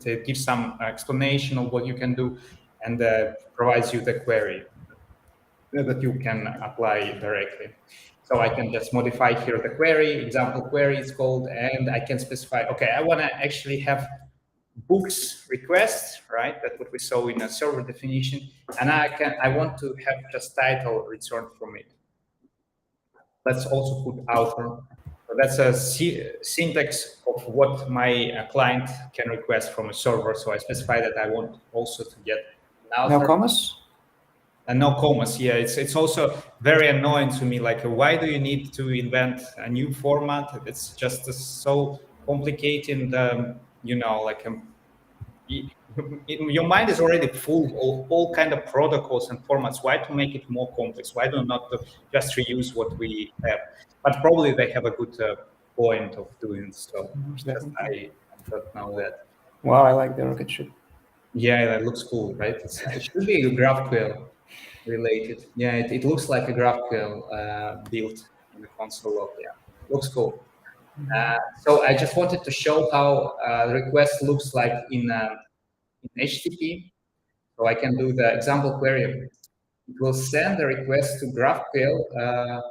S2: It gives some explanation of what you can do, and provides you the query that you can apply directly. So I can just modify here the query, example query is called, and I can specify, okay, I want to actually have books request, right? That's what we saw in a server definition. And I want to have just title returned from it. Let's also put author. So that's a syntax of what my client can request from a server. So I specify that I want also to get an author.
S1: No commas?
S2: And no commas, yeah. It's also very annoying to me. Like, why do you need to invent a new format? It's just so complicated. Like your mind is already full of all kind of protocols and formats. Why to make it more complex? Why do not just reuse what we have? But probably they have a good point of doing so. I don't know that.
S1: Wow, I like the rocket ship.
S2: Yeah, that looks cool, right? It should be GraphQL related. Yeah, it looks like a GraphQL built in the console log. Yeah, looks cool. So I just wanted to show how the request looks like in HTTP. So I can do the example query. It will send the request to GraphQL.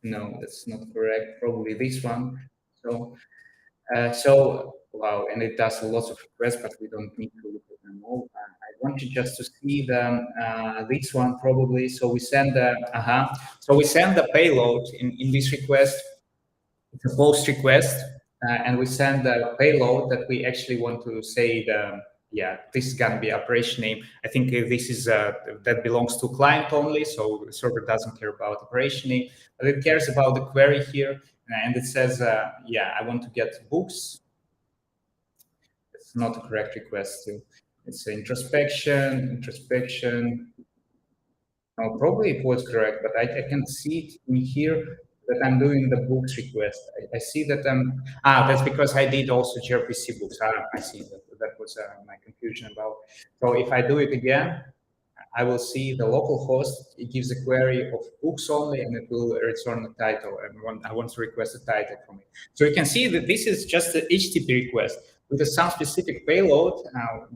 S2: No, that's not correct. Probably this one. So wow, and it does lots of requests, but we don't need to look at them all. I want you just to see this one probably. So we send the payload in this request. It's a post request, and we send the payload that we actually want to say this is gonna be operation name. I think this is that belongs to client only, so the server doesn't care about operation name, but it cares about the query here, and it says, I want to get books. It's not a correct request too. It's introspection. No, probably it was correct, but I can see it in here that I'm doing the books request. I see that that's because I did also gRPC books. I see that was my confusion about. So if I do it again, I will see the local host. It gives a query of books only, and it will return the title. And I want to request a title from it. So you can see that this is just an HTTP request with some specific payload.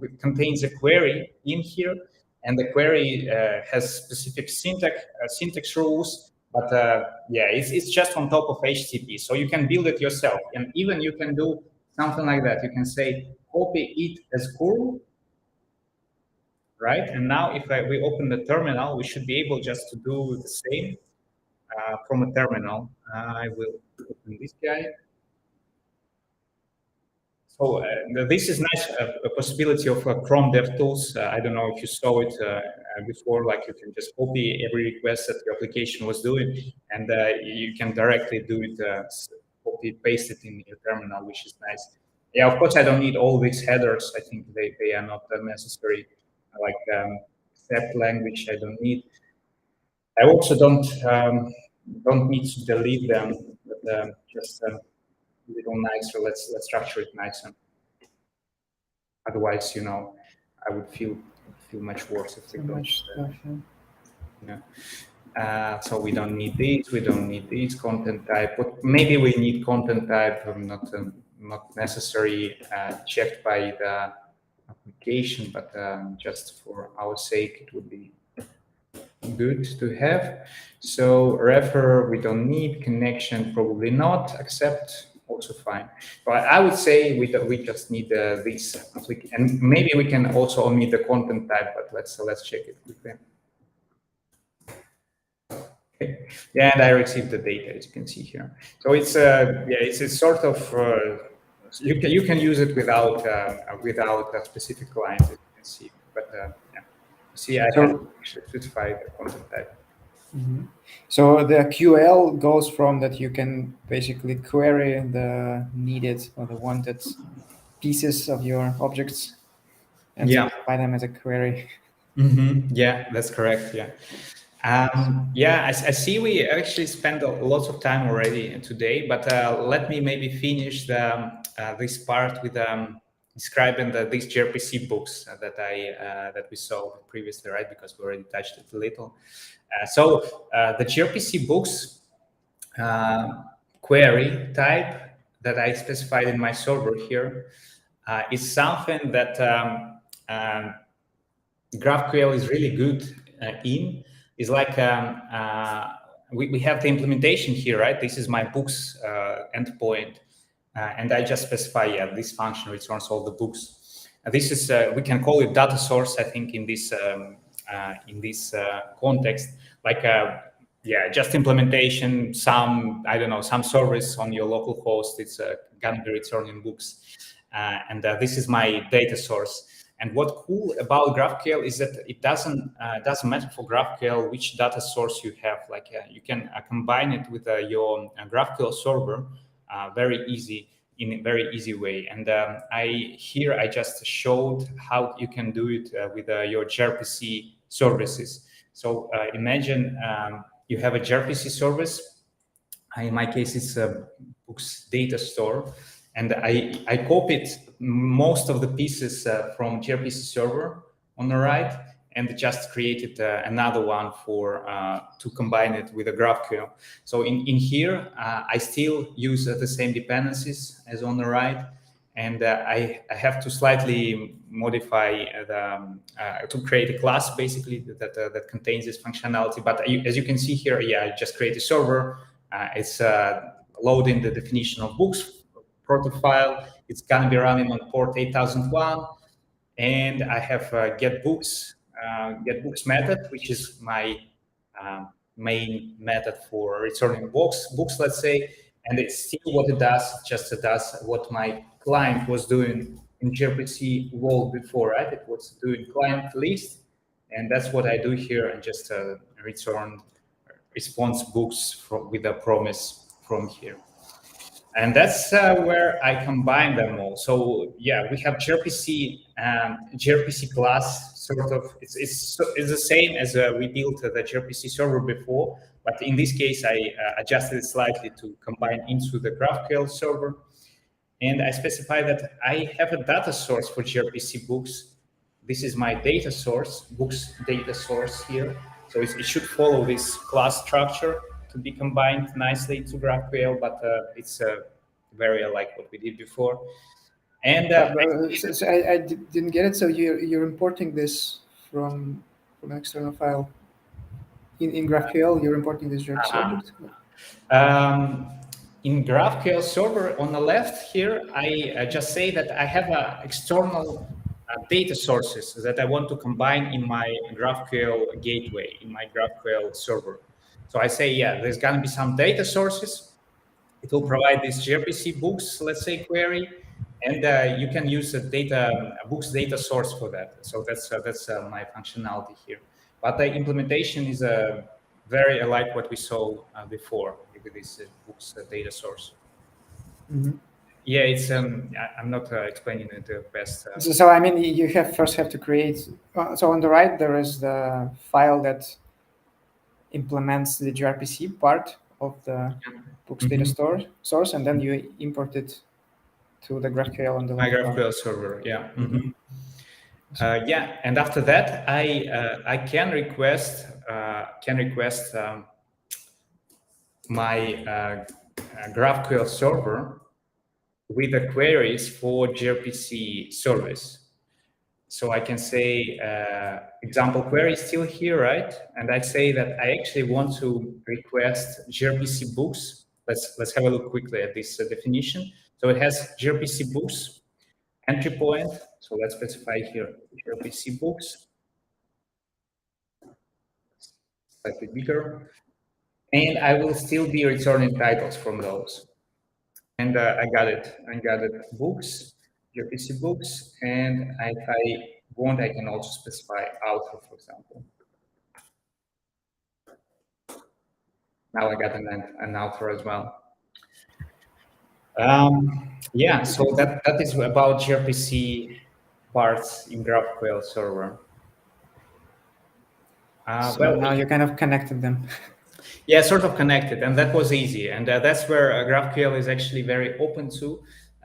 S2: It contains a query in here, and the query has specific syntax rules. But yeah, it's just on top of HTTP, so you can build it yourself, and even you can do something like that. You can say copy it as curl, right? And now if we open the terminal, we should be able just to do the same from a terminal. I will open this guy. So this is nice, a possibility of Chrome DevTools. I don't know if you saw it before, like you can just copy every request that your application was doing, and you can directly do it, copy, paste it in your terminal, which is nice. Yeah, of course, I don't need all these headers. I think they are not necessary, like except language, I don't need. I also don't need to delete them, but just a little nicer. Let's structure it nicer. Otherwise, I would feel much worse if we
S1: So
S2: don't.
S1: much stuff,
S2: So we don't need these. We don't need these content type. But maybe we need content type, not necessary checked by the application, but just for our sake, it would be good to have. So refer we don't need, connection probably not, accept also fine. But I would say we just need this application, and maybe we can also omit the content type. But let's check it quickly. Okay. Yeah, and I received the data, as you can see here. So it's it's a sort of you can use it without a specific line, as you can see. But yeah, see, I can actually specify the content type.
S1: Mm-hmm. So the QL goes from that you can basically query the needed or the wanted pieces of your objects and specify them as a query.
S2: Mm-hmm. Yeah, that's correct. Yeah. Yeah, I see we actually spent lots of time already today, but let me maybe finish this part with describing these gRPC books that we saw previously, right? Because we already touched it a little. So the gRPC books query type that I specified in my server here is something that GraphQL is really good in. Is like we have the implementation here, right? This is my books endpoint, and I just specify this function returns all the books. This is we can call it data source, I think, in this context, like just implementation. I don't know, some service on your local host. It's gonna be returning books, and this is my data source. And what's cool about GraphQL is that it doesn't matter for GraphQL which data source you have. Like you can combine it with your GraphQL server very easy in a very easy way. And I just showed how you can do it with your gRPC services. So imagine you have a gRPC service. In my case, it's a books data store. And I copied most of the pieces from gRPC server on the right, and just created another one for to combine it with a GraphQL. So in here, I still use the same dependencies as on the right, and I have to slightly modify to create a class basically that contains this functionality. But as you can see here, I just create a server. It's loading the definition of books protoc file. It's going to be running on port 8001, and I have get books method, which is my main method for returning books, let's say. And it's still what it does, just does what my client was doing in gRPC world before, right? It was doing client list, and that's what I do here, and just return response books with a promise from here. And that's where I combine them all. So yeah, we have gRPC and gRPC class sort of. It's the same as we built the gRPC server before, but in this case I adjusted it slightly to combine into the GraphQL server. And I specify that I have a data source for gRPC books. This is my data source, books data source here. So it should follow this class structure to be combined nicely into GraphQL, but it's very like what we did before. And
S1: So I didn't get it. So you're importing this from an external file in GraphQL. You're importing this gRPC object.
S2: In GraphQL server on the left here, I just say that I have external data sources that I want to combine in my GraphQL gateway, in my GraphQL server. So I say, yeah, there's going to be some data sources. It will provide this gRPC books, let's say, query, and you can use a books data source for that. So that's my functionality here. But the implementation is very like what we saw before with this books data source.
S1: Mm-hmm.
S2: Yeah, it's I'm not explaining it the best.
S1: So I mean, you first have to create. So on the right there is the file that implements the gRPC part of the books data source, and then you import it to the GraphQL on the
S2: My
S1: left.
S2: GraphQL server, yeah. Yeah, and after that, I can request my GraphQL server with the queries for gRPC service. So I can say example query is still here, right? And I say that I actually want to request gRPC books. Let's have a look quickly at this definition. So it has gRPC books entry point. So let's specify here gRPC books, slightly bigger, and I will still be returning titles from those. And I got it. I got it. Books, gRPC books, and if I want, I can also specify author, for example. Now I got an author as well. Yeah, so that is about gRPC parts in GraphQL server.
S1: So
S2: well,
S1: now you kind of connected them.
S2: Yeah, sort of connected, and that was easy. And that's where GraphQL is actually very open to.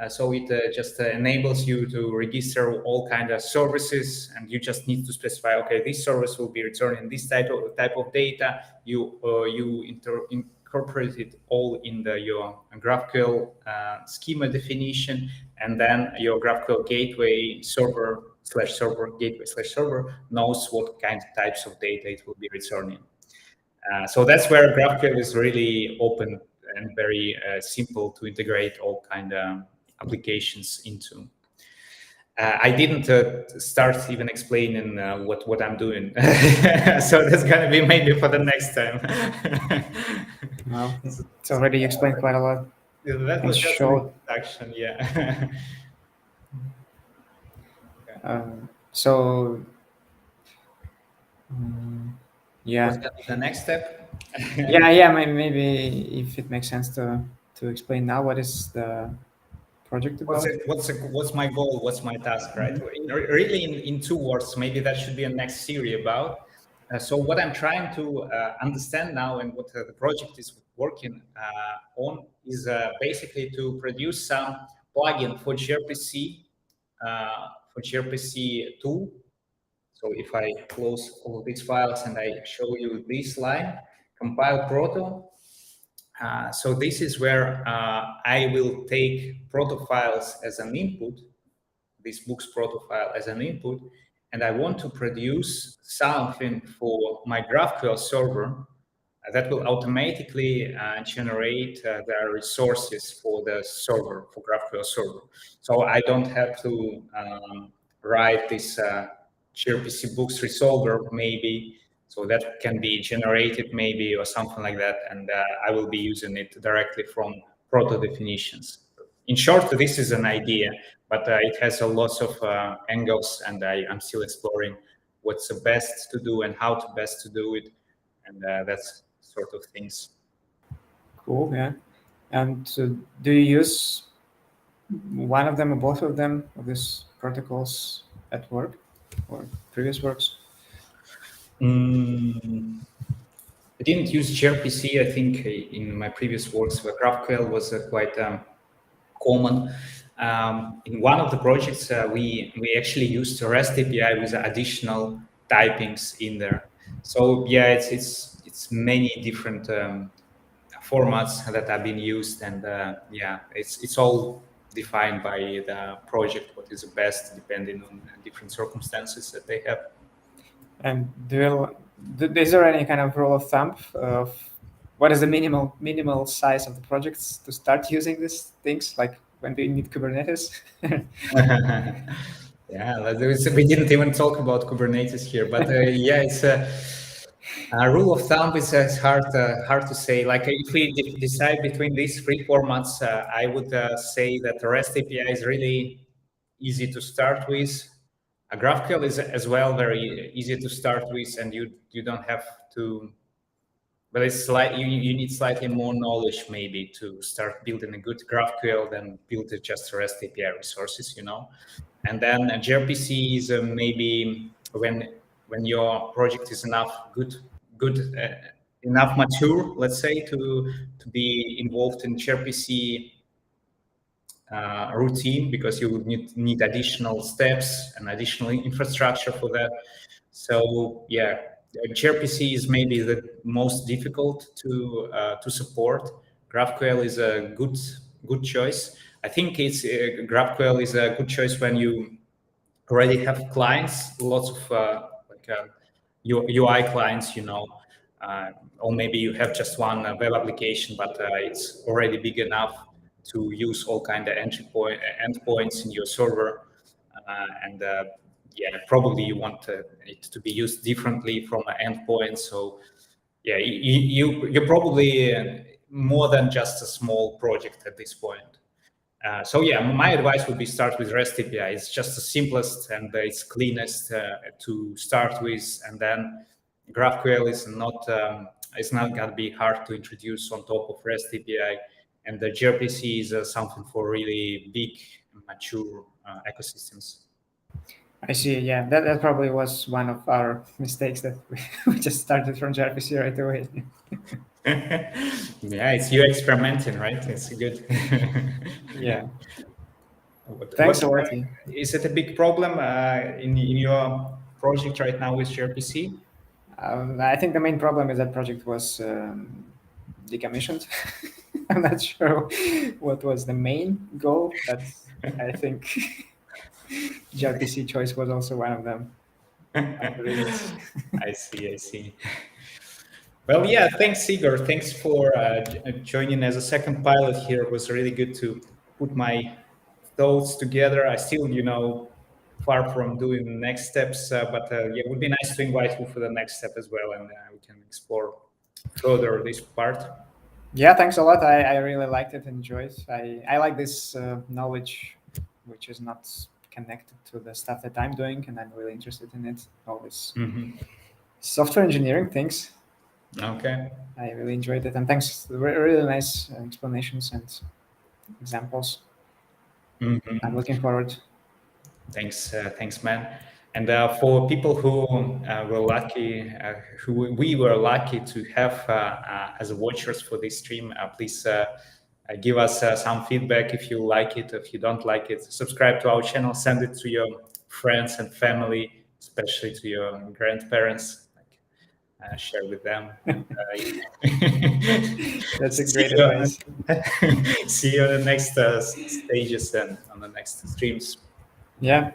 S2: So it just enables you to register all kind of services, and you just need to specify, okay, this service will be returning this type of data. You incorporate it all in your GraphQL schema definition, and then your GraphQL gateway server gateway server knows what kind of types of data it will be returning. So that's where GraphQL is really open and very simple to integrate all kind of applications into. I didn't start even explaining what I'm doing, so that's gonna be maybe for the next time.
S1: Well, it's already explained quite a lot.
S2: That was just an introduction, yeah.
S1: So yeah.
S2: What's gonna be the next step?
S1: yeah. Maybe if it makes sense to explain now, what is the project about?
S2: What's my goal? What's my task, right? Really, in 2 words, maybe that should be a next series about. So what I'm trying to understand now, and what the project is working on, is basically to produce some plugin for gRPC tool. So if I close all these files and I show you this line, compile proto. So this is where I will take proto files as an input, this books proto file as an input, and I want to produce something for my GraphQL server that will automatically generate the resources for the server, for GraphQL server. So I don't have to write this gRPC books resolver maybe, so that can be generated maybe or something like that, and I will be using it directly from proto definitions. In short, this is an idea, but it has a lot of angles, and I'm still exploring what's the best to do and how to best to do it, and that's sort of things.
S1: Cool, yeah. And do you use one of them or both of them, of these protocols at work or previous works?
S2: I didn't use gRPC. I think in my previous works, where GraphQL was quite common. In one of the projects, we actually used a REST API with additional typings in there. So yeah, it's many different formats that have been used, and yeah, it's all defined by the project what is the best depending on different circumstances that they have.
S1: And is there any kind of rule of thumb of what is the minimal size of the projects to start using these things? Like when do you need Kubernetes?
S2: Yeah, we didn't even talk about Kubernetes here, but yeah, it's a rule of thumb is hard to say. Like if we decide between these three formats, I would say that the REST API is really easy to start with. A GraphQL is as well very easy to start with, and you don't have to. But it's like you need slightly more knowledge maybe to start building a good GraphQL than build just REST API resources, you know. And then gRPC is maybe when your project is enough mature, let's say, to be involved in gRPC routine, because you would need additional steps and additional infrastructure for that. So yeah, gRPC is maybe the most difficult to support. GraphQL is a good choice. I think it's GraphQL is a good choice when you already have clients, lots of UI clients, you know, or maybe you have just one web application, but it's already big enough to use all kind of endpoints in your server, and yeah, probably you want it to be used differently from an endpoint. So yeah, you're probably more than just a small project at this point. So yeah, my advice would be start with REST API. It's just the simplest and it's cleanest to start with, and then GraphQL is not it's not gonna be hard to introduce on top of REST API, and the gRPC is something for really big, mature ecosystems.
S1: I see. Yeah, that probably was one of our mistakes that we just started from gRPC right away.
S2: Yeah, it's you experimenting, right? It's good.
S1: Yeah.
S2: What,
S1: Thanks
S2: what
S1: a lot. Yeah.
S2: is it a big problem in your project right now with gRPC?
S1: I think the main problem is that project was decommissioned. I'm not sure what was the main goal, but I think gRPC choice was also one of them. Of the reasons.
S2: I see, I see. Well, yeah, thanks, Igor. Thanks for joining as a second pilot here. It was really good to put my thoughts together. I still, you know, far from doing the next steps, but yeah, it would be nice to invite you for the next step as well, and we can explore further this part.
S1: Yeah, thanks a lot. I really liked it, enjoyed. I like this knowledge, which is not connected to the stuff that I'm doing, and I'm really interested in it. Always software engineering things.
S2: Okay.
S1: I really enjoyed it, and thanks. Really nice explanations and examples. I'm looking forward.
S2: Thanks, thanks, man. And for people who were lucky, who we were lucky to have as watchers for this stream, please give us some feedback if you like it, if you don't like it. Subscribe to our channel, send it to your friends and family, especially to your grandparents. Share with them.
S1: That's a
S2: See
S1: great
S2: you,
S1: advice.
S2: see you on the next stages and on the next streams.
S1: Yeah.